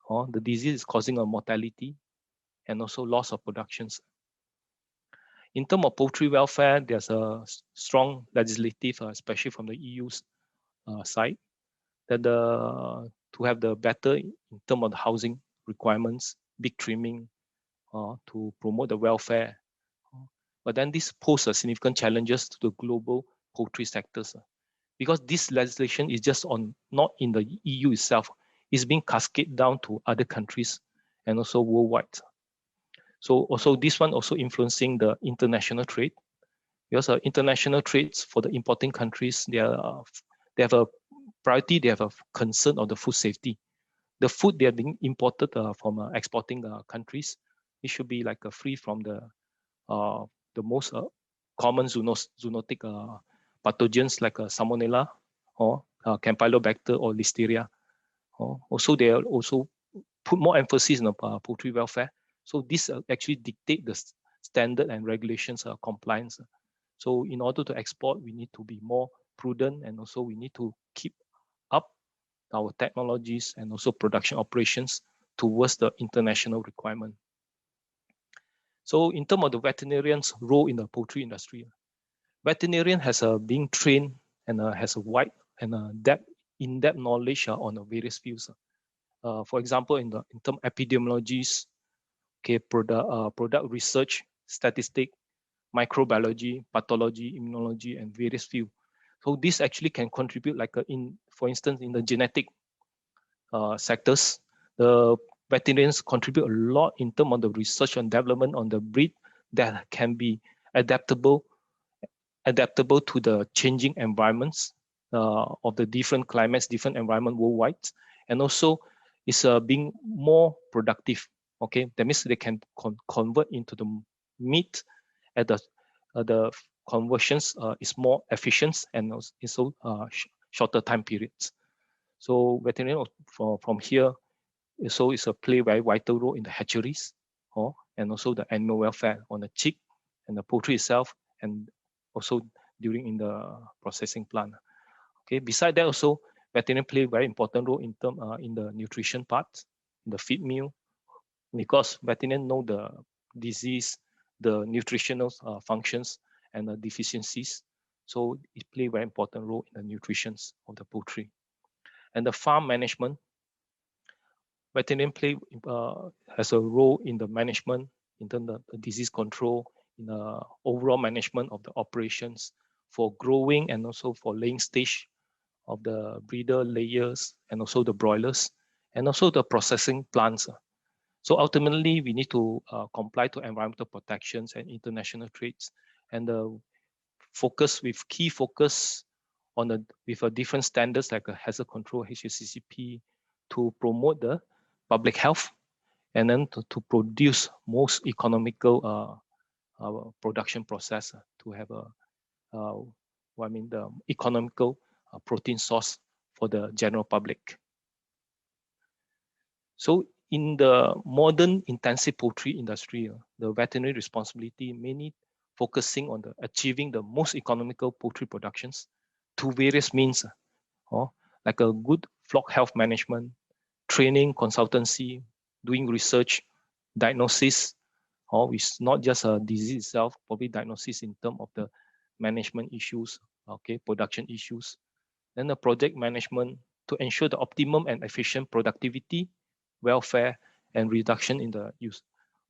Speaker 5: The disease is causing a mortality and also loss of productions. In terms of poultry welfare, there's a strong legislative, especially from the EU's side, that to have the better in terms of the housing requirements, big trimming, to promote the welfare. But then this poses significant challenges to the global poultry sectors, because this legislation is just not in the EU itself, it's being cascaded down to other countries and also worldwide. So also this one also influencing the international trade, because international trades for the importing countries, they have a priority, they have a concern of the food safety. The food they are being imported from exporting countries, it should be like free from the most common zoonotic pathogens like Salmonella or Campylobacter or Listeria. Also, they also put more emphasis on poultry welfare. So this actually dictate the standard and regulations compliance. So in order to export, we need to be more prudent, and also we need to keep up our technologies and also production operations towards the international requirement. So in terms of the veterinarian's role in the poultry industry, veterinarian has been trained and has a wide and in-depth knowledge on the various fields. For example, in terms of epidemiologies, okay, product research, statistics, microbiology, pathology, immunology, and various fields. So this actually can contribute, like for instance, in the genetic sectors, the veterinarians contribute a lot in terms of the research and development on the breed that can be adaptable to the changing environments of the different climates, different environment worldwide, and also is being more productive. Okay, that means they can convert into the meat at the conversions is more efficient and also shorter time periods. So veterinarian from here also is play very vital role in the hatcheries, and also the animal welfare on the chick and the poultry itself, and also during in the processing plant. Okay, beside that also veterinarian play a very important role in the nutrition part, in the feed meal, because veterinarian know the disease, the nutritional functions and the deficiencies. So it play a very important role in the nutrition of the poultry. And the farm management, veterinarian play has a role in the management, in terms of the disease control, in the overall management of the operations for growing and also for laying stage of the breeder layers and also the broilers and also the processing plants. So ultimately, we need to comply to environmental protections and international trades, and key focus on with different standards like a hazard control, HACCP, to promote the public health, and then to produce most economical production process to have the economical protein source for the general public. So in the modern intensive poultry industry, the veterinary responsibility mainly focusing on achieving the most economical poultry productions through various means, like a good flock health management, training, consultancy, doing research, diagnosis, it's not just a disease itself, probably diagnosis in terms of the management issues, okay, production issues. Then the project management to ensure the optimum and efficient productivity, welfare, and reduction in the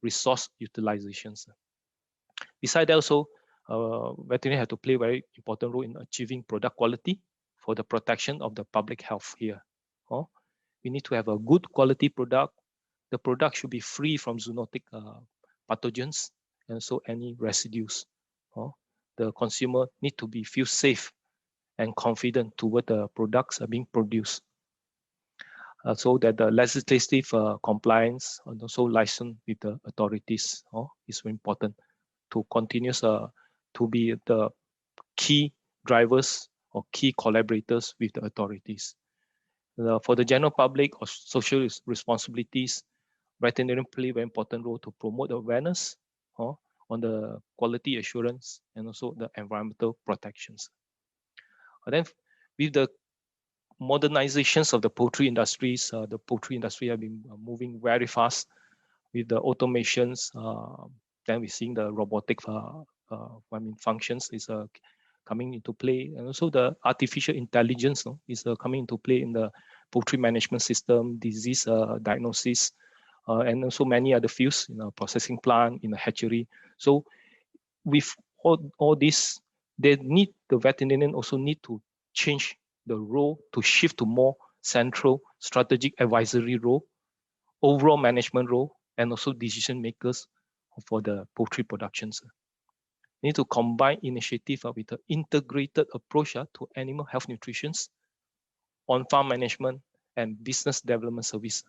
Speaker 5: resource utilizations. Besides that also, veterinary have to play a very important role in achieving product quality for the protection of the public health here. We need to have a good quality product. The product should be free from zoonotic pathogens and so any residues. The consumer need to feel safe and confident to what the products are being produced. So that the legislative compliance and also license with the authorities is very important to continue to be the key drivers or key collaborators with the authorities. For the general public or social responsibilities, veterinarian play a very important role to promote awareness on the quality assurance and also the environmental protections. And then with the modernizations of the poultry industries, the poultry industry have been moving very fast with the automations. Then we're seeing the robotic functions is coming into play, and also the artificial intelligence is coming into play in the poultry management system, disease diagnosis, and also many other fields in a processing plant, in a hatchery. So with all this, the veterinarian also need to change the role to shift to more central strategic advisory role, overall management role, and also decision makers for the poultry productions. We need to combine initiative with an integrated approach to animal health nutrition, on-farm management, and business development service.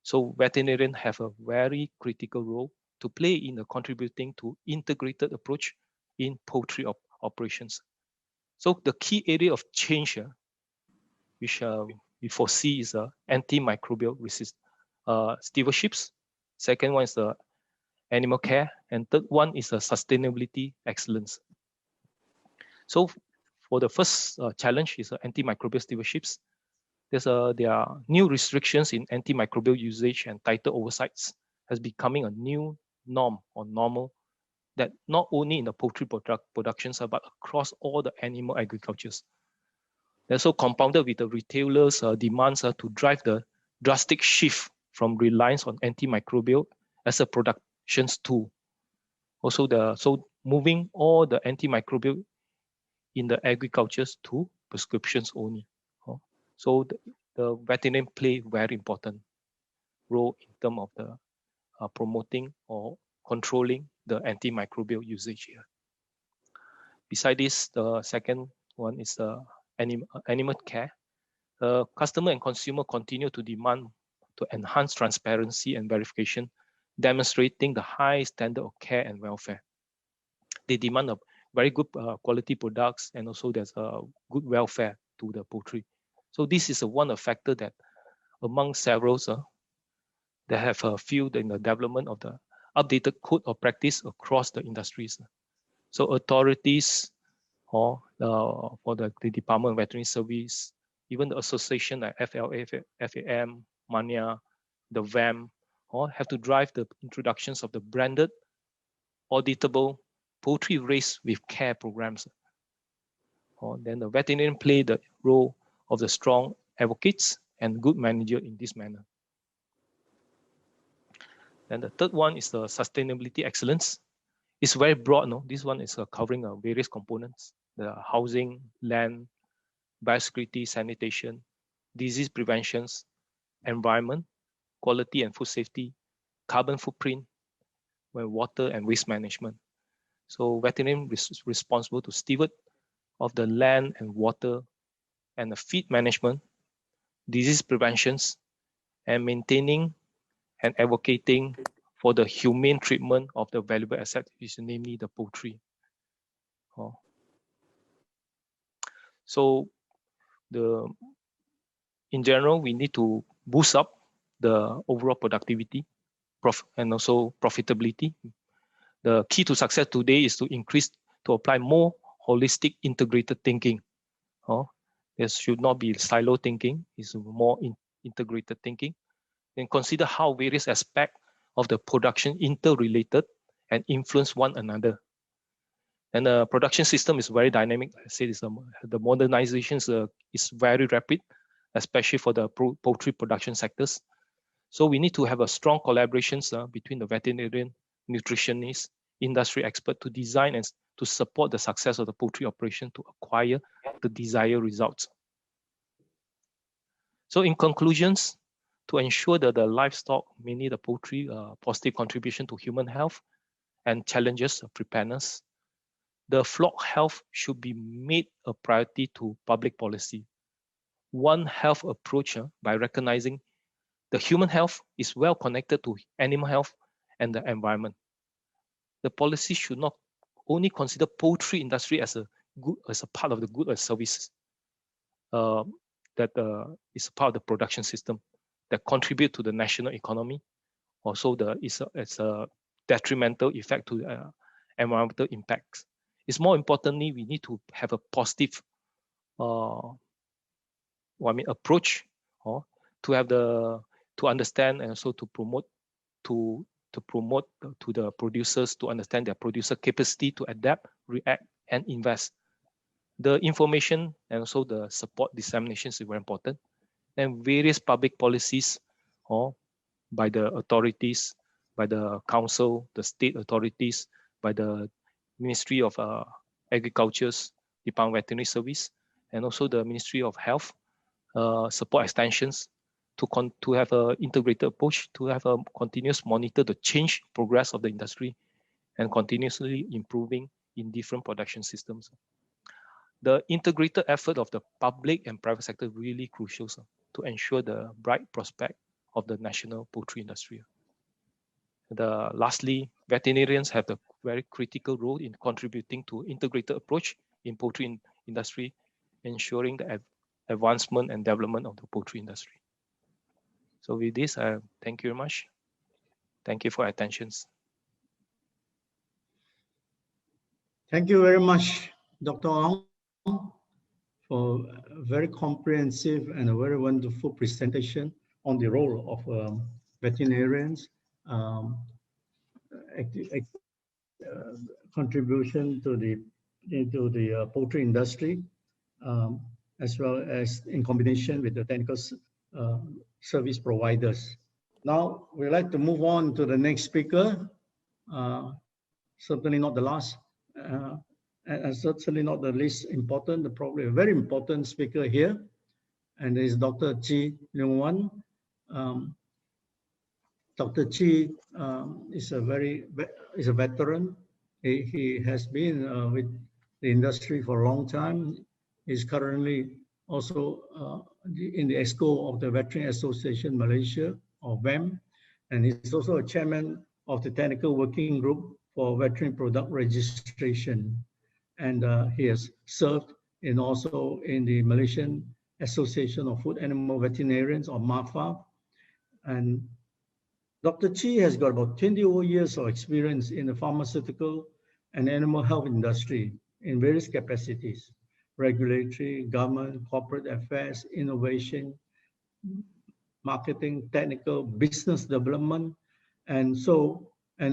Speaker 5: So veterinarians have a very critical role to play in the contributing to integrated approach in poultry operations. So the key area of change which we foresee is antimicrobial stewardship. Second one is the animal care, and third one is sustainability excellence. So for the first challenge is antimicrobial stewardships. There are new restrictions in antimicrobial usage and tighter oversights has becoming a new norm or normal that not only in the poultry productions but across all the animal agricultures. They're so compounded with the retailers' demands to drive the drastic shift from reliance on antimicrobial as a productions tool. Also, moving all the antimicrobial in the agricultures to prescriptions only. So the veterinarian play very important role in terms of the promoting or controlling the antimicrobial usage here. Beside this, the second one is the animal care. Customer and consumer continue to demand to enhance transparency and verification, demonstrating the high standard of care and welfare. They demand a very good quality products, and also there's a good welfare to the poultry. So this is one factor that among several that have a field in the development of the updated code of practice across the industries. So authorities or for the Department of Veterinary Service, even the association like FLFAM, MANIA, the VAM, have to drive the introductions of the branded, auditable poultry raised with care programs. Then the veterinarian play the role of the strong advocates and good manager in this manner. Then the third one is the sustainability excellence. It's very broad. No, this one is covering various components: the housing, land, biosecurity, sanitation, disease preventions, environment, quality and food safety, carbon footprint, water and waste management. So veterinarian is responsible to steward of the land and water and the feed management, disease preventions, and maintaining and advocating for the humane treatment of the valuable asset, which is namely the poultry. So in general, we need to boost up the overall productivity and also profitability. The key to success today is to apply more holistic integrated thinking. There should not be silo thinking, it's more integrated thinking. And consider how various aspects of the production interrelated and influence one another. And the production system is very dynamic. I say this, the modernization is very rapid, especially for the poultry production sectors. So we need to have a strong collaborations between the veterinarian, nutritionist, industry expert to design and to support the success of the poultry operation to acquire the desired results. So in conclusions, to ensure that the livestock, mainly the poultry, positive contribution to human health and challenges of preparedness, the flock health should be made a priority to public policy. One health approach by recognizing the human health is well connected to animal health and the environment. The policy should not only consider poultry industry as a part of the good or services that is part of the production system that contribute to the national economy. Also, it's a detrimental effect to environmental impacts. It's more importantly, we need to have a positive approach to understand and also to promote to the producers to understand their producer capacity to adapt, react, and invest. The information and also the support dissemination is very important. And various public policies by the authorities, by the council, the state authorities, by the Ministry of Agriculture's Department of Veterinary Service, and also the Ministry of Health, support extensions to have an integrated approach, to have a continuous monitor the change progress of the industry and continuously improving in different production systems. The integrated effort of the public and private sector really crucial to ensure the bright prospect of the national poultry industry. Lastly, veterinarians have a very critical role in contributing to integrated approach in poultry industry, ensuring the advancement and development of the poultry industry. So with this, thank you very much. Thank you for your attention.
Speaker 2: Thank you very much, Dr. Ong, for a very comprehensive and a very wonderful presentation on the role of veterinarians, contribution to the poultry industry, as well as in combination with the technical service providers. Now, we'd like to move on to the next speaker, certainly not the last, and certainly not the least important, probably a very important speaker here, and is Dr. Chi Lingwan. Dr. Chee is a veteran. He has been with the industry for a long time. He's currently also in the Exco of the Veterinarian Association Malaysia, or VAM, and he's also a chairman of the Technical Working Group for Veterinary Product Registration. And he has served also in the Malaysian Association of Food Animal Veterinarians, or MAFA. And Dr. Chee has got about 20 years of experience in the pharmaceutical and animal health industry in various capacities: regulatory, government, corporate affairs, innovation, marketing, technical, business development, and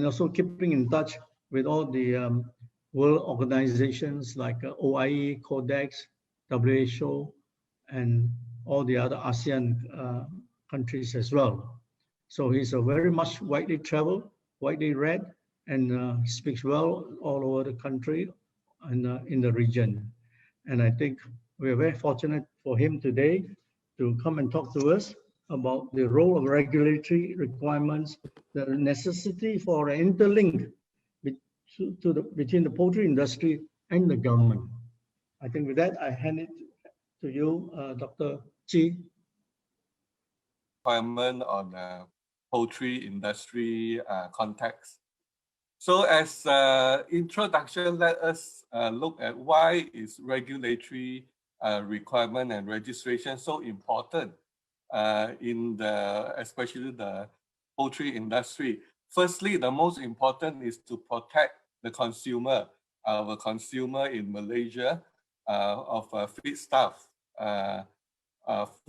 Speaker 2: also keeping in touch with all the world organizations like OIE, Codex, WHO, and all the other ASEAN countries as well. So he's a very much widely traveled, widely read, and speaks well all over the country and in the region. And I think we are very fortunate for him today to come and talk to us about the role of regulatory requirements, the necessity for an interlink between the poultry industry and the government. I think with that, I hand it to you, Dr. Chee.
Speaker 6: Requirement on poultry industry context. So as introduction, let us look at why is regulatory requirement and registration so important in especially the poultry industry. Firstly, the most important is to protect the consumer, our consumer in Malaysia, of feedstuff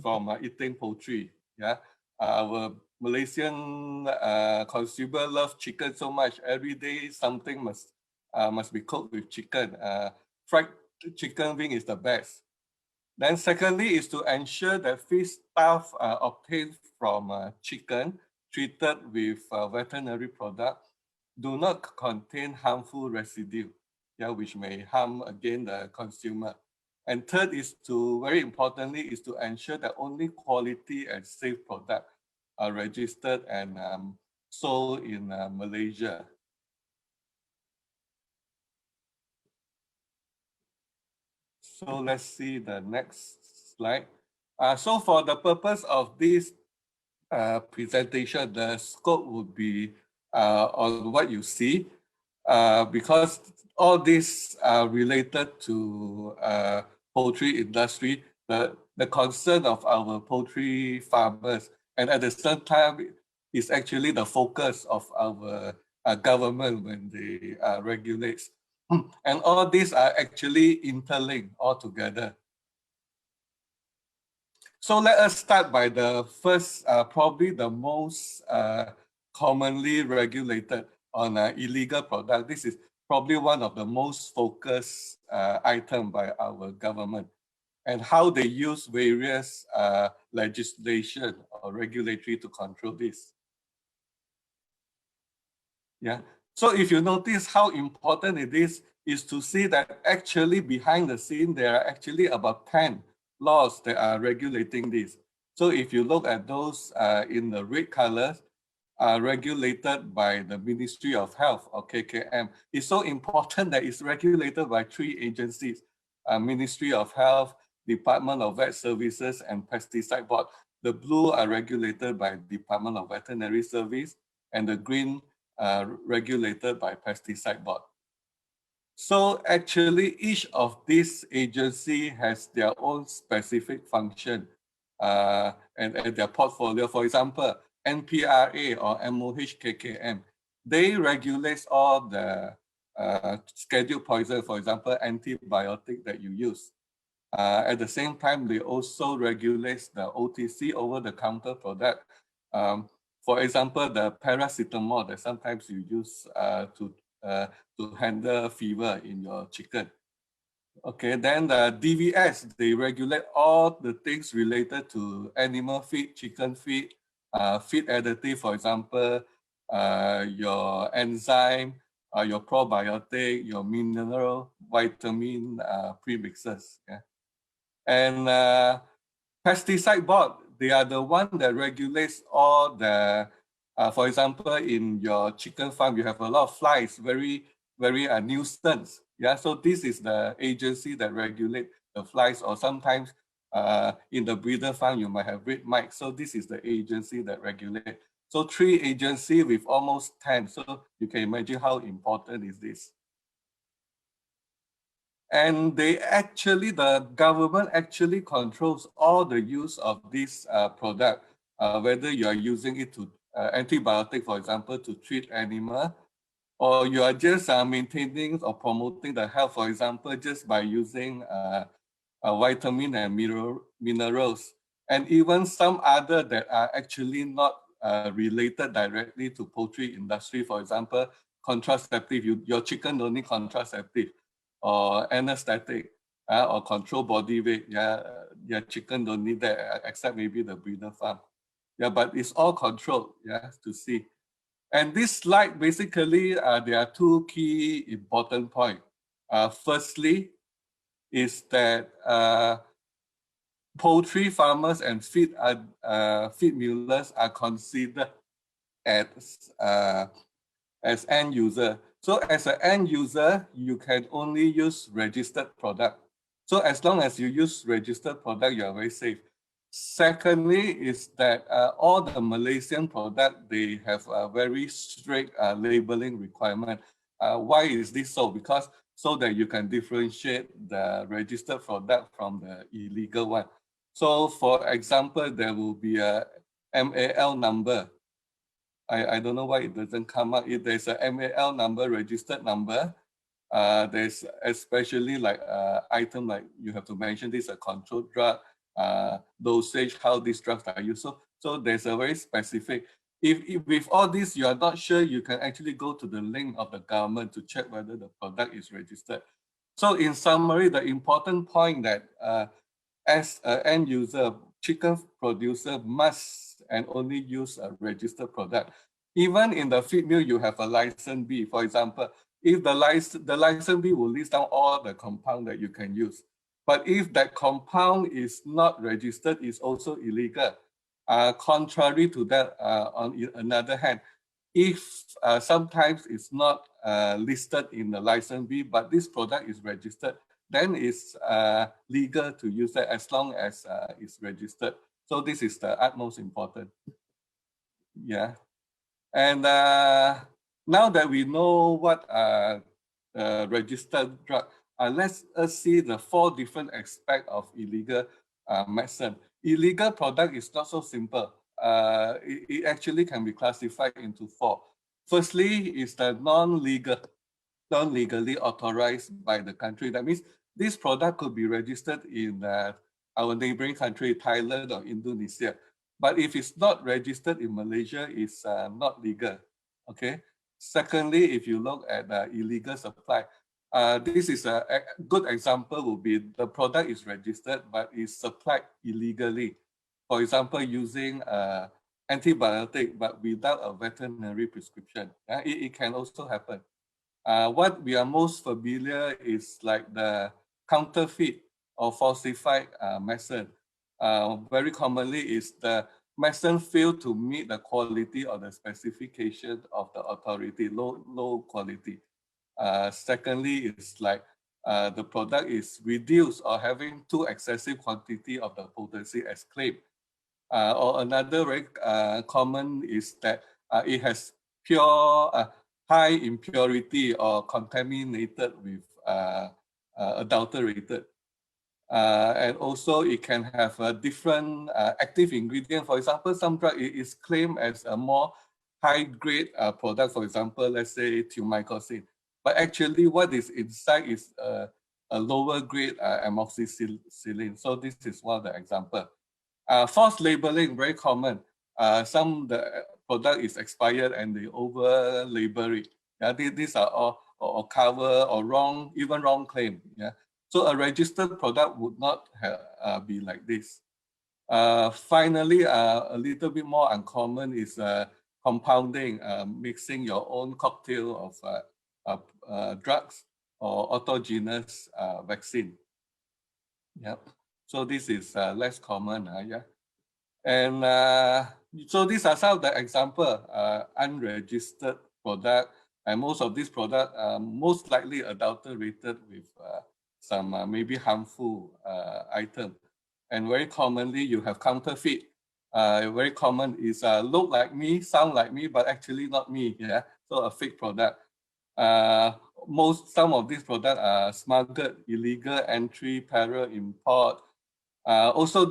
Speaker 6: from eating poultry. Yeah, our Malaysian consumer love chicken so much. Every day something must be cooked with chicken. Fried chicken wing is the best. Then secondly is to ensure that feedstuff obtained from chicken treated with veterinary product do not contain harmful residue, yeah, which may harm again the consumer. And third is very importantly, is to ensure that only quality and safe products are registered and sold in Malaysia. So let's see the next slide. So for the purpose of this presentation, the scope would be on what you see, because all this are related to poultry industry, the concern of our poultry farmers, and at the same time is actually the focus of our government when they regulate. And all these are actually interlinked all together. So let us start by the first, probably the most commonly regulated on illegal product. This is probably one of the most focused item by our government, and how they use various legislation or regulatory to control this. Yeah. So if you notice how important it is to see that actually behind the scene, there are actually about 10 laws that are regulating this. So if you look at those in the red colors, are regulated by the Ministry of Health, or KKM. It's so important that it's regulated by 3 agencies: Ministry of Health, Department of Vet Services, and Pesticide Board. The blue are regulated by Department of Veterinary Service, and the green regulated by Pesticide Board. So actually, each of these agencies has their own specific function and their portfolio. For example, NPRA or MOH KKM, they regulate all the scheduled poison, for example, antibiotic that you use. At the same time, they also regulate the OTC, over-the-counter product. For example, the paracetamol that sometimes you use to handle fever in your chicken. Okay, then the DVS, they regulate all the things related to animal feed, chicken feed, feed additive, for example, your enzyme, your probiotic, your mineral, vitamin premixes. Yeah. And pesticide board, they are the one that regulates all the, for example, in your chicken farm, you have a lot of flies, very nuisance. Yeah, so this is the agency that regulate the flies, or sometimes in the breeder farm, you might have red mites. So this is the agency that regulate. So 3 agencies with almost 10. So you can imagine how important is this. And they actually, the government actually controls all the use of this product, whether you are using it to antibiotic, for example, to treat animal, or you are just maintaining or promoting the health, for example, just by using vitamin and minerals, and even some other that are actually not related directly to poultry industry. For example, contraceptive, your chicken don't need contraceptive, or anesthetic, or control body weight. Yeah, your chicken don't need that, except maybe the breeder farm. Yeah, but it's all controlled, yeah, to see. And this slide, basically, there are 2 key important points. Firstly, is that poultry farmers and feed millers are considered as end user. So as an end user, you can only use registered product. So as long as you use registered product, you are very safe. Secondly, is that all the Malaysian product, they have a very strict labeling requirement. Why is this so? Because so that you can differentiate the registered product from the illegal one. So for example, there will be a MAL number. I don't know why it doesn't come up. If there's a MAL number, registered number, there's especially like item like you have to mention this a controlled drug, dosage, how these drugs are used. So there's a very specific. If with all this you are not sure, you can actually go to the link of the government to check whether the product is registered. So in summary, the important point that as an end user, chicken producer must and only use a registered product. Even in the feed mill, you have a license B. For example, if the license B will list down all the compound that you can use. But if that compound is not registered, it's also illegal. Contrary to that, on another hand, if sometimes it's not listed in the license B, but this product is registered, then it's legal to use that as long as it's registered. So this is the utmost important. Yeah. And now that we know what registered drug, let's see the 4 different aspects of illegal medicine. Illegal product is not so simple. It actually can be classified into 4. Firstly, is the non-legally authorized by the country. That means this product could be registered in our neighboring country, Thailand or Indonesia. But if it's not registered in Malaysia, it's not legal. Okay. Secondly, if you look at illegal supply, this is a good example would be the product is registered, but is supplied illegally. For example, using antibiotic, but without a veterinary prescription. It can also happen. What we are most familiar is like the counterfeit or falsified medicine. Very commonly is the medicine fail to meet the quality or the specification of the authority, low quality. Secondly, it's like the product is reduced or having too excessive quantity of the potency as claimed. Or another very common is that it has pure high impurity or contaminated with adulterated. And also it can have a different active ingredient. For example, some drug is claimed as a more high grade product. For example, let's say thumicocin. but actually what is inside is a lower grade amoxicillin. So this is one of the example. False labeling, very common. Some the product is expired and they over label it. Yeah, these are all or cover or wrong, even wrong claim. Yeah, so a registered product would not have, be like this. Finally, a little bit more uncommon is compounding, mixing your own cocktail of drugs or autogenous vaccine. Yep. So this is less common. Yeah. And so these are some of the example, unregistered product, and most of these products are most likely adulterated with some maybe harmful item. And very commonly you have counterfeit. Very common is look like me, sound like me, but actually not me. Yeah, so a fake product. Some of these products are smuggled, illegal entry, parallel import. Also,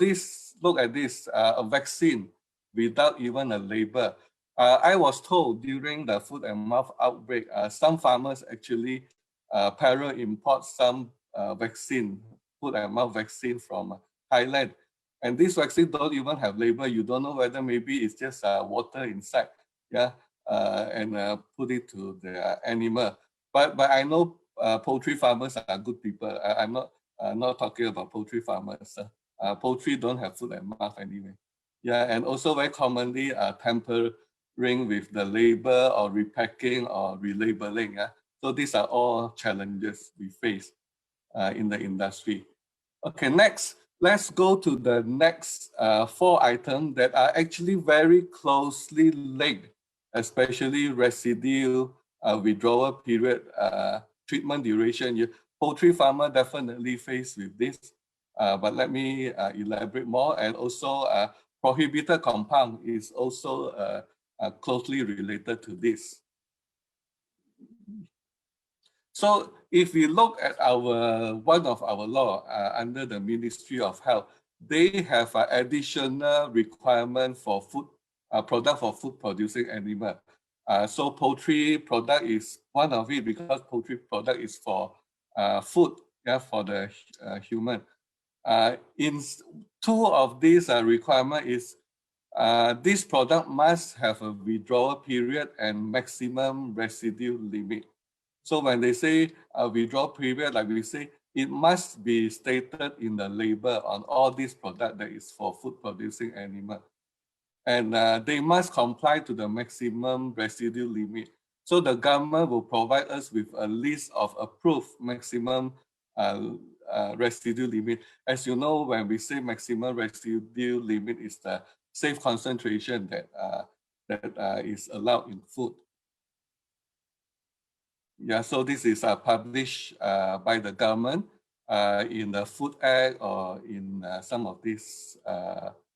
Speaker 6: look at this, a vaccine without even a label. I was told during the foot and mouth outbreak, some farmers actually parallel import some vaccine, foot and mouth vaccine from Thailand. And this vaccine don't even have label. You don't know whether maybe it's just water inside, yeah, and put it to the animal. But I know poultry farmers are good people. I'm not talking about poultry farmers. Poultry don't have foot and mouth anyway. Yeah, and also very commonly tampering with the label or repacking or relabeling. Yeah, so these are all challenges we face in the industry. Okay, next, let's go to the next 4 items that are actually very closely linked, especially residue, withdrawal period, treatment duration. Poultry farmer definitely face with this, but let me elaborate more. And also prohibited compound is also closely related to this. So if we look at one of our law under the Ministry of Health, they have an additional requirement for food product for food producing animal. So poultry product is one of it because poultry product is for food, yeah, for the human. In 2 of these requirement is this product must have a withdrawal period and maximum residue limit. So when they say a withdrawal period, like we say, it must be stated in the label on all these products that is for food producing animal. And they must comply to the maximum residue limit. So the government will provide us with a list of approved maximum residue limit. As you know, when we say maximum residue limit is the safe concentration that is allowed in food. Yeah, so this is published by the government in the Food Act or in some of these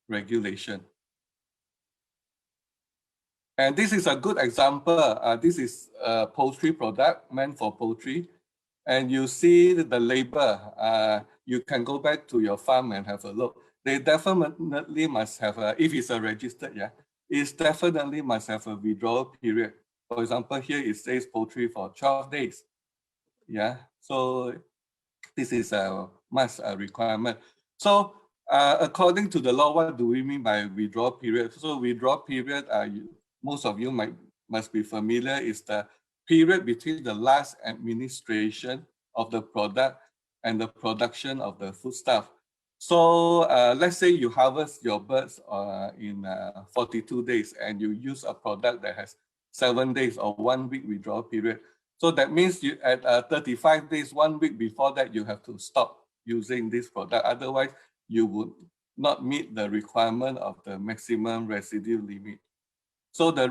Speaker 6: regulation. And this is a good example. This is a poultry product meant for poultry. And you see the label. You can go back to your farm and have a look. They definitely must have, if it's a registered, yeah, it definitely must have a withdrawal period. For example, here it says poultry for 12 days. Yeah, so this is a must requirement. So according to the law, what do we mean by withdrawal period? So withdrawal period, most of you must be familiar, is the period between the last administration of the product and the production of the foodstuff. So let's say you harvest your birds in 42 days and you use a product that has 7 days or 1 week withdrawal period. So that means you at 35 days, 1 week before that, you have to stop using this product. Otherwise, you would not meet the requirement of the maximum residue limit. So the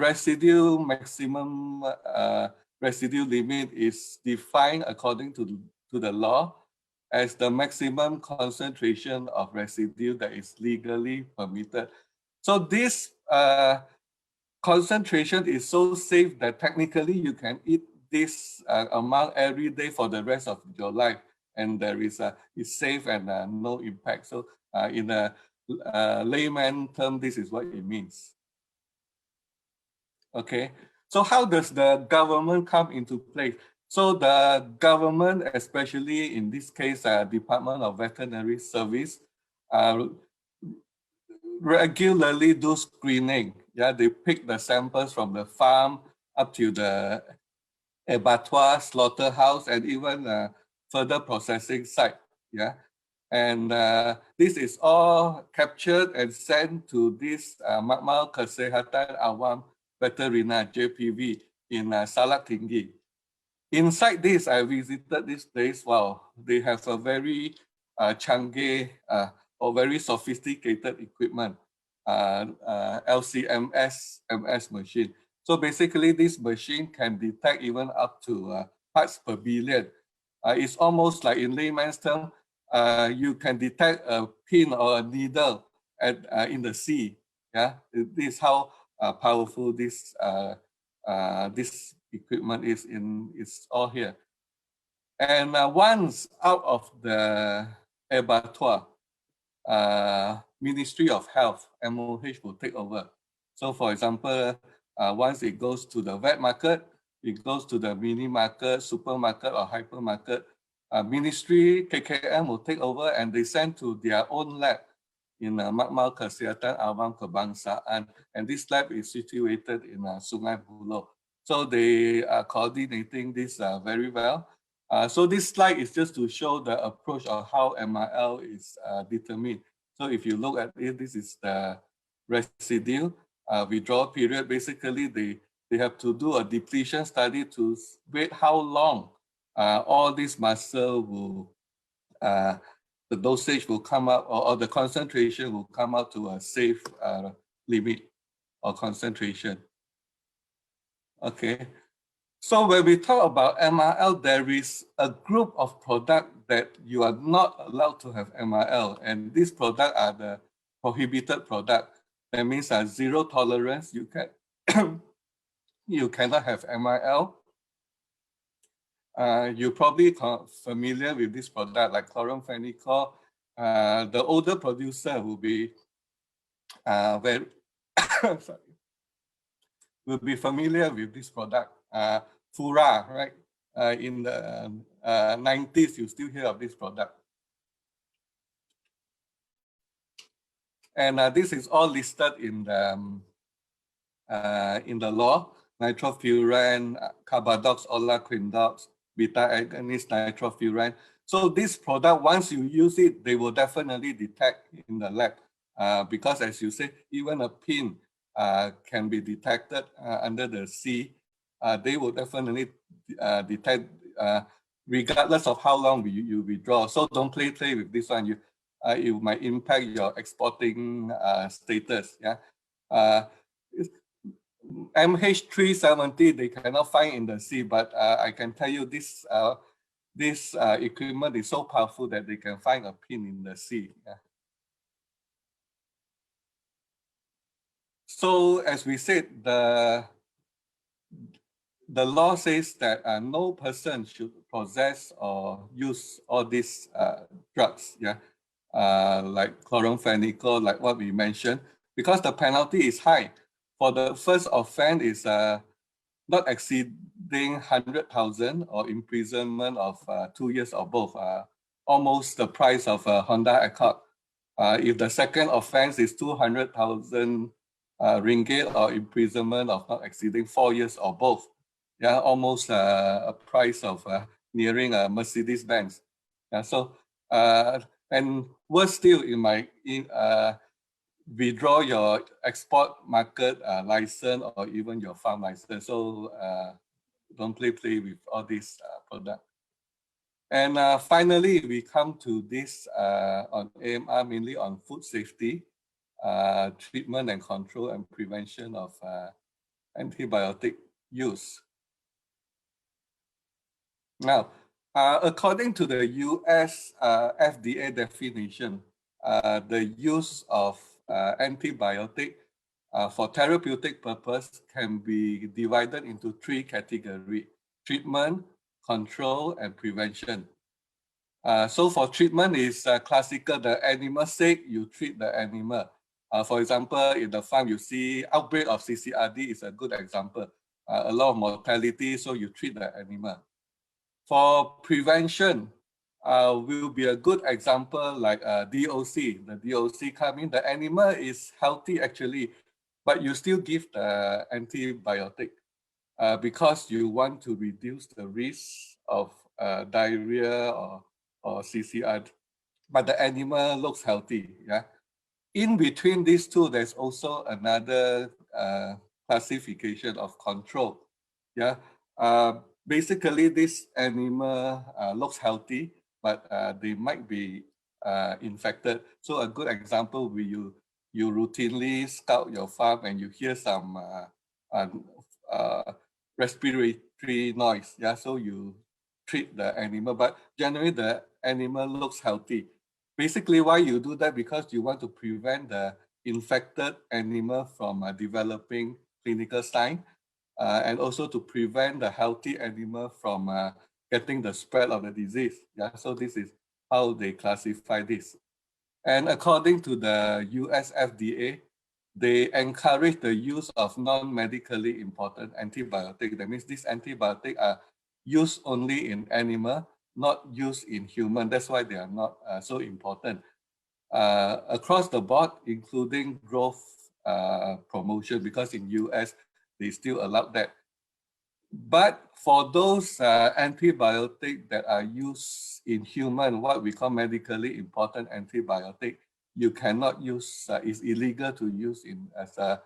Speaker 6: maximum residue limit is defined according to the law as the maximum concentration of residue that is legally permitted. So this concentration is so safe that technically you can eat this amount every day for the rest of your life, and there is it's safe and no impact. So in a layman term, this is what it means. Okay, so how does the government come into play? So the government, especially in this case, Department of Veterinary Service, regularly do screening. Yeah, they pick the samples from the farm up to the abattoir, slaughterhouse, and even further processing site. Yeah, and this is all captured and sent to this Makmal Kesehatan Awam Veterinarian JPV in Salak Tinggi. Inside this, I visited this place. Wow, they have a very canggih or very sophisticated equipment, LC-MS machine. So basically, this machine can detect even up to parts per billion. It's almost like in layman's term, you can detect a pin or a needle in the sea. Yeah, this is how powerful this this equipment is all here. And once out of the abattoir, Ministry of Health, MOH, will take over. So for example, once it goes to the vet market, it goes to the mini market, supermarket, or hypermarket, Ministry, KKM will take over and they send to their own lab in Makmal Kesehatan Awam Kebangsaan. And this lab is situated in Sungai Buloh. So they are coordinating this very well. So this slide is just to show the approach of how MRL is determined. So if you look at it, this is the residue withdrawal period. Basically, they have to do a depletion study to wait how long all this muscle will, the dosage will come up, or the concentration will come out to a safe limit or concentration. Okay. So when we talk about MRL, there is a group of products that you are not allowed to have MRL, and these products are the prohibited product. That means zero tolerance. You can you cannot have MRL. You're probably familiar with this product like chloramphenicol. The older producer will be very sorry, will be familiar with this product. Fura, right? In the 90s, you still hear of this product. And this is all listed in the law: nitrofuran, carbadox, olaquindox, beta-agonist, nitrofuran. So this product, once you use it, they will definitely detect in the lab because, as you say, even a pin can be detected under the sea. They will definitely detect regardless of how long you withdraw. So don't play with this one. It might impact your exporting status. Yeah. MH370 they cannot find in the sea, but I can tell you this equipment is so powerful that they can find a pin in the sea. Yeah. So as we said, the law says that no person should possess or use all these drugs, yeah, like chloramphenicol, like what we mentioned, because the penalty is high. For the first offense is not exceeding 100,000 or imprisonment of 2 years or both, almost the price of a Honda Accord. If the second offense is 200,000 ringgit or imprisonment of not exceeding 4 years or both, yeah, almost a price of nearing a Mercedes-Benz. Yeah, so and worse still, it might withdraw your export market license or even your farm license. So don't play with all these products. And finally, we come to this on AMR, mainly on food safety, treatment and control and prevention of antibiotic use. Now, according to the US FDA definition, the use of antibiotic for therapeutic purpose can be divided into 3 categories: treatment, control, and prevention. So for treatment is classical, the animal sick, you treat the animal. For example, in the farm, you see outbreak of CCRD is a good example. A lot of mortality, so you treat the animal. For prevention, will be a good example like DOC. The DOC come in, the animal is healthy actually, but you still give the antibiotic because you want to reduce the risk of diarrhea or CCR. But the animal looks healthy. Yeah. In between these two, there's also another classification of control. Yeah. Basically, this animal looks healthy, but they might be infected. So a good example will you routinely scout your farm and you hear some respiratory noise. Yeah, so you treat the animal, but generally the animal looks healthy. Basically, why you do that? Because you want to prevent the infected animal from developing clinical sign, and also to prevent the healthy animal from getting the spread of the disease. Yeah, so this is how they classify this. And according to the US FDA, they encourage the use of non-medically important antibiotics. That means these antibiotics are used only in animal, not used in human. That's why they are not so important. Across the board, including growth promotion, because in US, they still allow that. But for those antibiotics that are used in human, what we call medically important antibiotic, you cannot use, it's illegal to use as a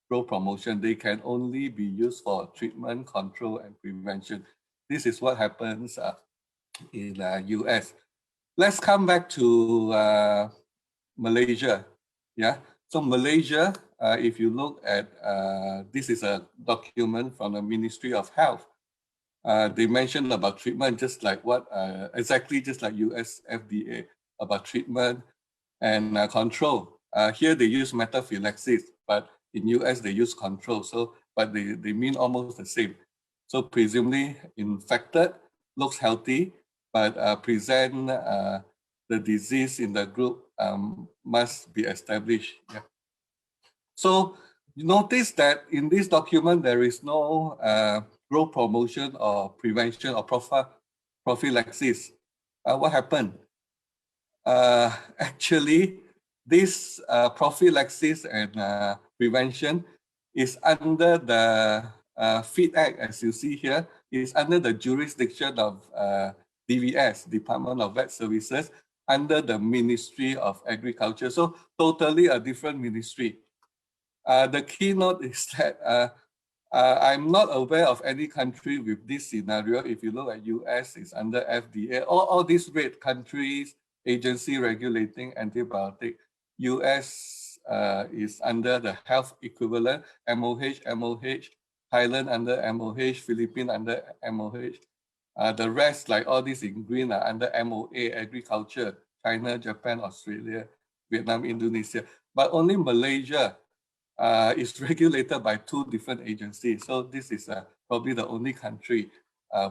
Speaker 6: growth promotion. They can only be used for treatment, control, and prevention. This is what happens in US. Let's come back to Malaysia. Yeah. So Malaysia, if you look at, this is a document from the Ministry of Health. They mentioned about treatment, just like what, exactly just like US FDA, about treatment and control. Here they use metaphylaxis, but in US they use control. So, but they mean almost the same. So presumably infected, looks healthy, but present the disease in the group must be established. Yeah. So you notice that in this document, there is no growth promotion or prevention or prophylaxis. What happened? Actually, this prophylaxis and prevention is under the FEED Act, as you see here, is under the jurisdiction of DVS, Department of Vet Services, under the Ministry of Agriculture. So totally a different ministry. The keynote is that I'm not aware of any country with this scenario. If you look at US, it's under FDA. All these red countries, agency regulating antibiotic. US is under the health equivalent, MOH, Thailand under MOH, Philippines under MOH. The rest, like all these in green, are under MOA, agriculture, China, Japan, Australia, Vietnam, Indonesia. But only Malaysia is regulated by two different agencies. So this is probably the only country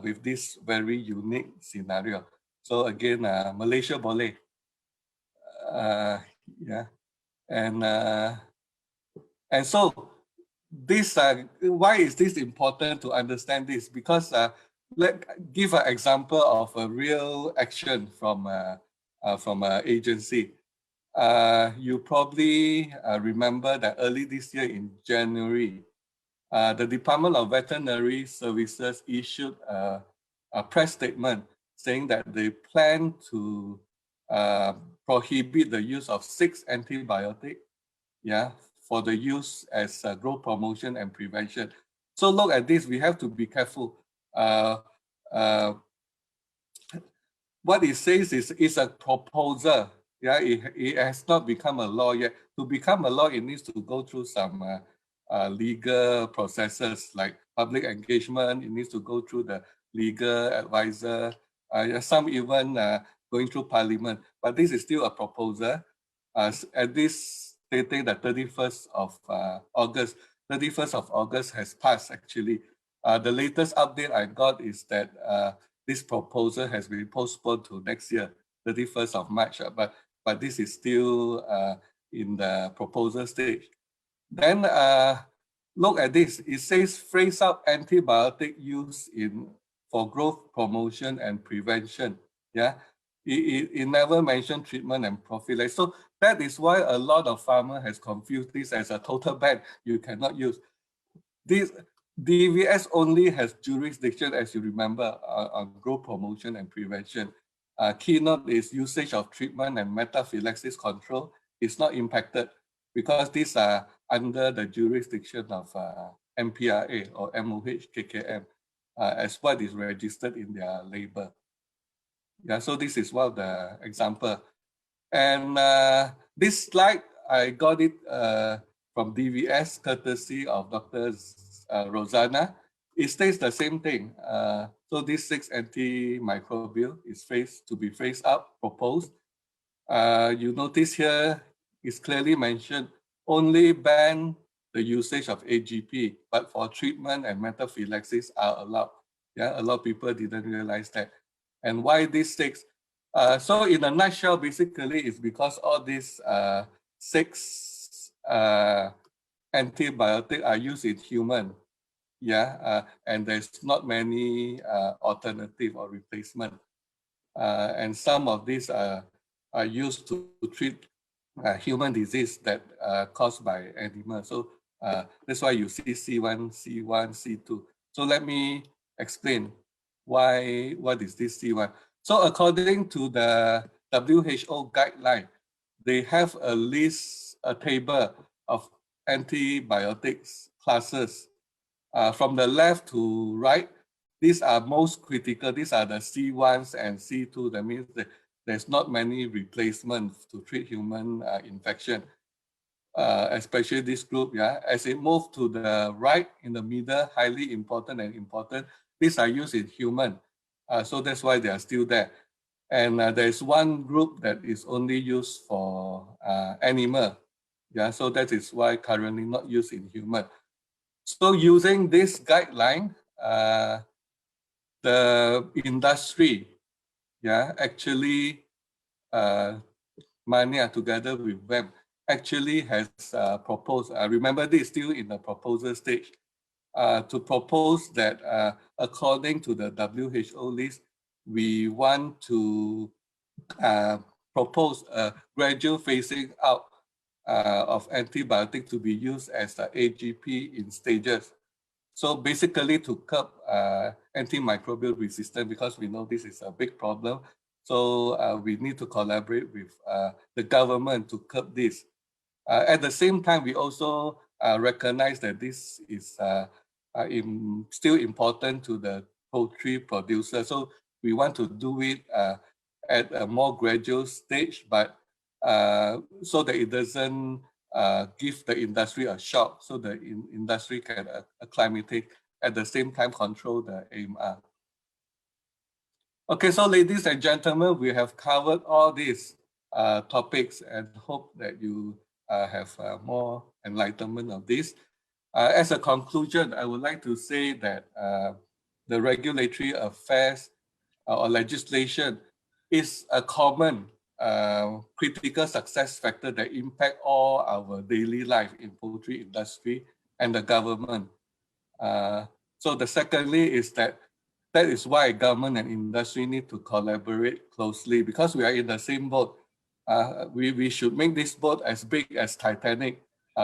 Speaker 6: with this very unique scenario. So again, Malaysia boleh. Yeah. And so this, why is this important to understand this? Because let's give an example of a real action from an agency. You probably remember that early this year in January, the Department of Veterinary Services issued a press statement saying that they plan to prohibit the use of 6 antibiotics, yeah, for the use as growth promotion and prevention. So look at this, we have to be careful. What it says is it's a proposal. Yeah, it has not become a law yet. To become a law, it needs to go through some legal processes like public engagement. It needs to go through the legal advisor. Some even going through parliament. But this is still a proposal. At this stating that 31st of August. 31st of August has passed actually. The latest update I got is that this proposal has been postponed to next year, 31st of March. But this is still in the proposal stage. Then look at this. It says phrase out antibiotic use in for growth promotion and prevention. Yeah, it never mentioned treatment and prophylaxis. So that is why a lot of farmers has confused this as a total ban. You cannot use this. DVS only has jurisdiction, as you remember, on growth promotion and prevention. Keynote is usage of treatment and metaphylaxis control is not impacted because these are under the jurisdiction of MPRA or MOH KKM as what is registered in their label. Yeah, so this is one of the example. And this slide, I got it from DVS, courtesy of Dr. Rosanna. It states the same thing. So this 6 antimicrobial is to be phased out, proposed. You notice here, it's clearly mentioned, only ban the usage of AGP, but for treatment and metaphylaxis are allowed. Yeah, a lot of people didn't realize that. And why these 6? So in a nutshell, basically, it's because all these 6 antibiotics are used in human. Yeah, and there's not many alternative or replacement. And some of these are used to treat human disease that are caused by animals. So that's why you see C1, C2. So let me explain what is this C1. So according to the WHO guideline, they have a list, a table of antibiotics classes. From the left to right, these are most critical. These are the C1s and C2. That means that there's not many replacements to treat human infection, especially this group. Yeah, as it moves to the right, in the middle, highly important and important. These are used in human, so that's why they are still there. And there's one group that is only used for animal. Yeah, so that is why currently not used in human. So using this guideline, the industry, yeah, actually, Mania together with them actually has proposed, remember this is still in the proposal stage, to propose that according to the WHO list, we want to propose a gradual phasing out of antibiotic to be used as the AGP in stages. So basically to curb antimicrobial resistance, because we know this is a big problem. So we need to collaborate with the government to curb this. At the same time, we also recognize that this is still important to the poultry producer. So we want to do it at a more gradual stage, but so that it doesn't give the industry a shock, so the industry can acclimate, at the same time control the AMR. Okay, so ladies and gentlemen, we have covered all these topics and hope that you have more enlightenment of this. As a conclusion, I would like to say that the regulatory affairs or legislation is a common critical success factor that impact all our daily life in poultry industry and the government. So the secondly is that is why government and industry need to collaborate closely, because we are in the same boat. We should make this boat as big as Titanic,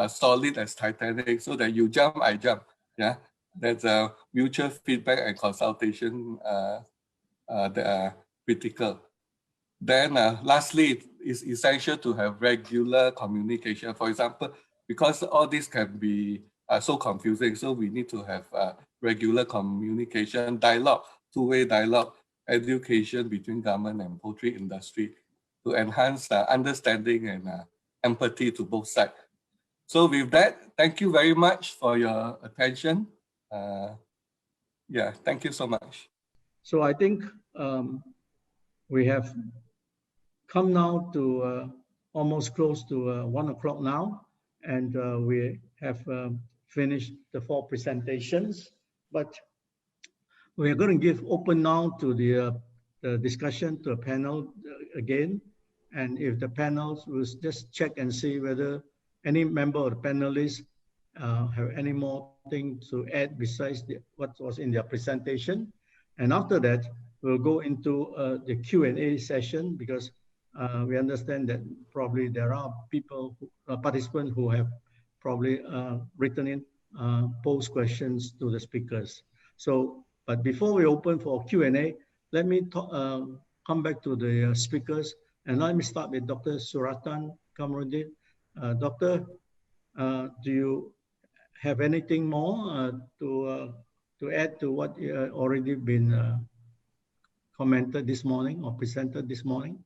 Speaker 6: solid as Titanic, so that you jump, I jump. Yeah, that's a mutual feedback and consultation that are critical. Then lastly, it's essential to have regular communication. For example, because all this can be so confusing, so we need to have regular communication, dialogue, two-way dialogue, education between government and poultry industry to enhance understanding and empathy to both sides. So with that, thank you very much for your attention. Yeah, thank you so much.
Speaker 2: So I think we have come now to almost close to 1 o'clock now, and we have finished the 4 presentations, but we are going to give open now to the discussion to a panel again. And if the panels will just check and see whether any member of the panelists have any more thing to add besides what was in their presentation. And after that, we'll go into the Q&A session, because we understand that probably there are people, participants who have probably written in, pose questions to the speakers. So, but before we open for Q&A, let me come back to the speakers, and let me start with Dr. Suratan Kamaruddin. Doctor, do you have anything more to add to what already been commented this morning or presented this morning?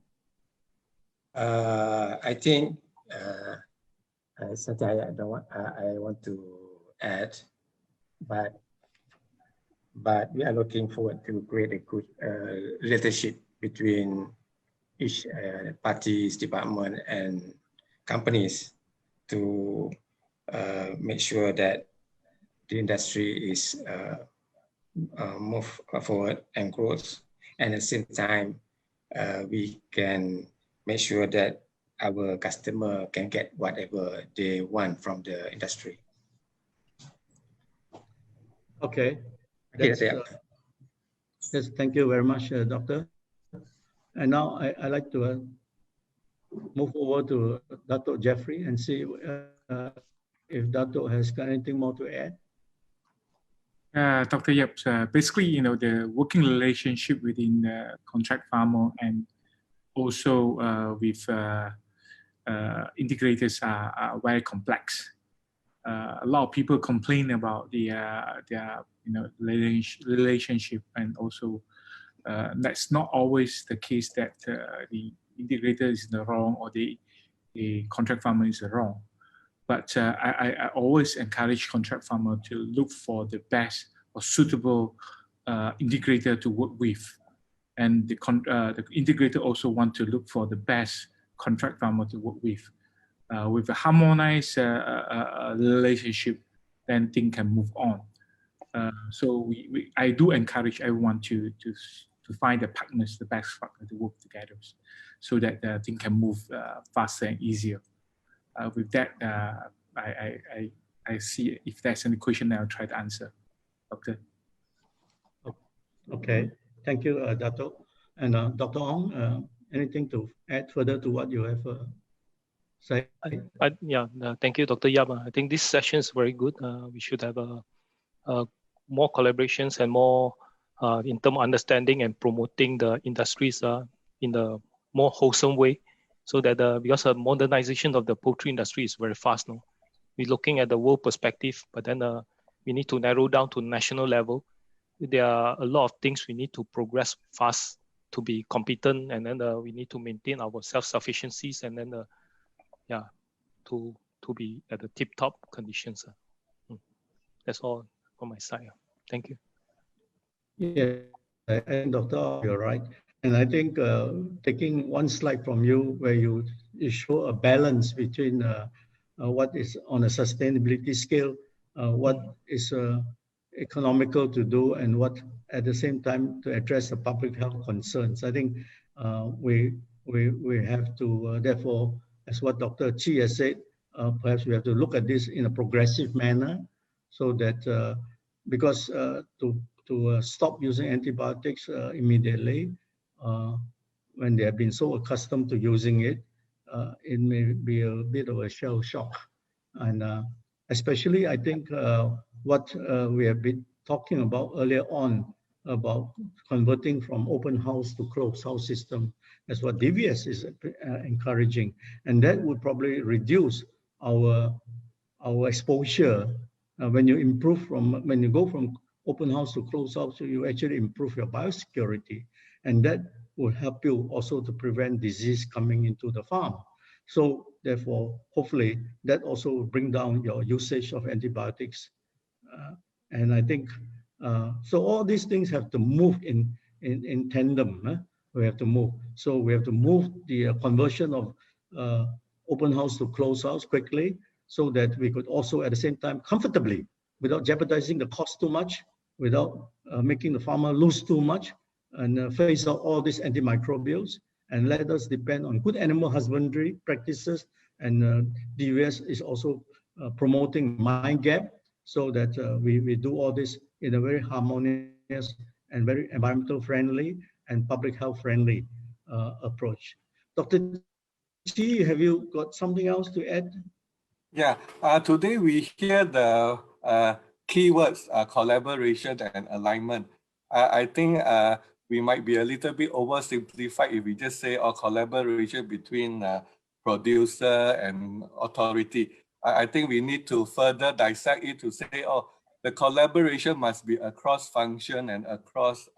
Speaker 3: I think something I want to add, but we are looking forward to create a good relationship between each parties, department, and companies to make sure that the industry is move forward and grows, and at the same time we can make sure that our customer can get whatever they want from the industry.
Speaker 2: Okay. Yes, thank you very much, Doctor. And now I'd like to move over to Datuk Jeffrey and see if Datuk has got anything more to add.
Speaker 4: Dr. Yap, basically, the working relationship within the contract farmer and also with integrators are very complex. A lot of people complain about their relationship, and also that's not always the case that the integrator is in the wrong or the contract farmer is wrong. But I always encourage contract farmer to look for the best or suitable integrator to work with, and the integrator also want to look for the best contract farmer to work with. With a harmonized relationship, then things can move on. So I do encourage everyone to find the partners, the best partner to work together, so that things can move faster and easier. With that, I see if there's any question, I'll try to answer. Doctor.
Speaker 2: Okay, thank you, Datuk. And Dr. Ong, anything to add further to what you have said?
Speaker 5: Yeah, thank you, Dr. Yap. I think this session is very good. We should have more collaborations and more in terms of understanding and promoting the industries in the more wholesome way, so that because the modernization of the poultry industry is very fast now. We're looking at the world perspective, but then we need to narrow down to national level. There are a lot of things we need to progress fast to be competent, and then we need to maintain our self-sufficiencies, and then yeah, to be at the tip-top conditions. That's all from my side. Thank you.
Speaker 2: Yeah, and Dr. You're right. And I think taking one slide from you where you show a balance between what is on a sustainability scale, what is economical to do, and what at the same time to address the public health concerns. I think we have to therefore, as what Dr. Chee has said, perhaps we have to look at this in a progressive manner, so that because to stop using antibiotics immediately when they have been so accustomed to using it, it may be a bit of a shell shock. And especially I think what we have been talking about earlier on about converting from open house to closed house system, that's what DVS is encouraging, and that would probably reduce our exposure. When you go from open house to closed house, you actually improve your biosecurity, and that will help you also to prevent disease coming into the farm. So therefore, hopefully that also will bring down your usage of antibiotics. And I think, so all these things have to move in tandem. We have to move. So we have to move the conversion of open house to closed house quickly, so that we could also at the same time comfortably, without jeopardizing the cost too much, without making the farmer lose too much, and phase out all these antimicrobials, and let us depend on good animal husbandry practices. And DVS is also promoting mind gap, so that we do all this in a very harmonious and very environmental friendly and public health friendly approach. Dr. Chee, have you got something else to add?
Speaker 6: Yeah, today we hear the keywords collaboration and alignment. I think we might be a little bit oversimplified if we just say collaboration between producer and authority. I think we need to further dissect it to say, the collaboration must be across function and across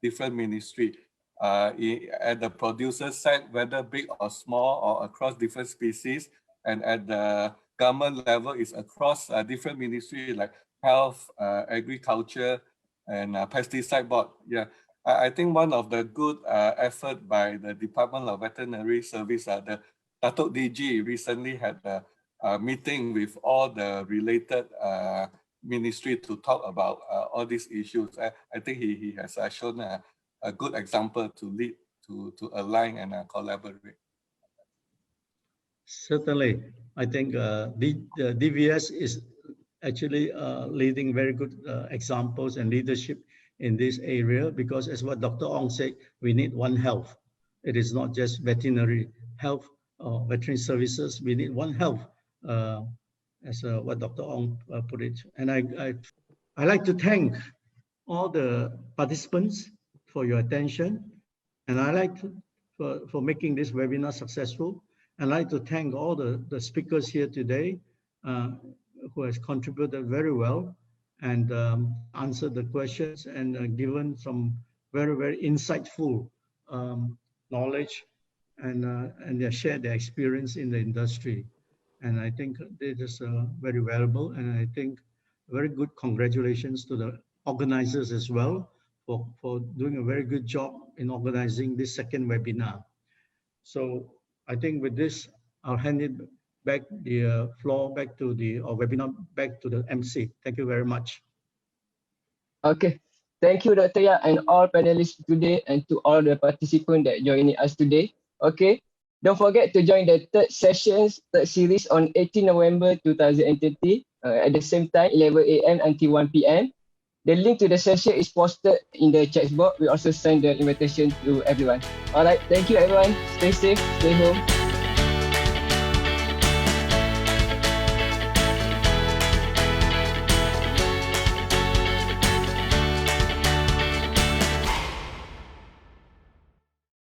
Speaker 6: different ministry. At the producer side, whether big or small or across different species, and at the government level is across different ministries like health, agriculture, and pesticide board. Yeah, I think one of the good effort by the Department of Veterinary Service, the Datuk DG recently had a meeting with all the related ministry to talk about all these issues. I think he has shown a good example to lead, to align and collaborate.
Speaker 2: Certainly, I think the DVS is actually leading very good examples and leadership in this area, because as what Dr. Ong said, we need one health. It is not just veterinary health or veterinary services. We need one health, as what Dr. Ong put it. And I like to thank all the participants for your attention, and I like for making this webinar successful. I'd like to thank all the speakers here today who has contributed very well and answered the questions and given some very, very insightful knowledge and they shared their experience in the industry. And I think it is very valuable, and I think very good congratulations to the organizers as well for doing a very good job in organizing this second webinar. So I think with this, I'll hand it back the floor back to the webinar back to the MC. Thank you very much.
Speaker 1: Okay. Thank you, Dr. Ya, and all panelists today, and to all the participants that joining us today. Okay. Don't forget to join the third series on 18 November 2020 at the same time, 11 a.m. until 1 p.m. The link to the session is posted in the chat box. We also send the invitation to everyone. All right. Thank you, everyone. Stay safe. Stay home.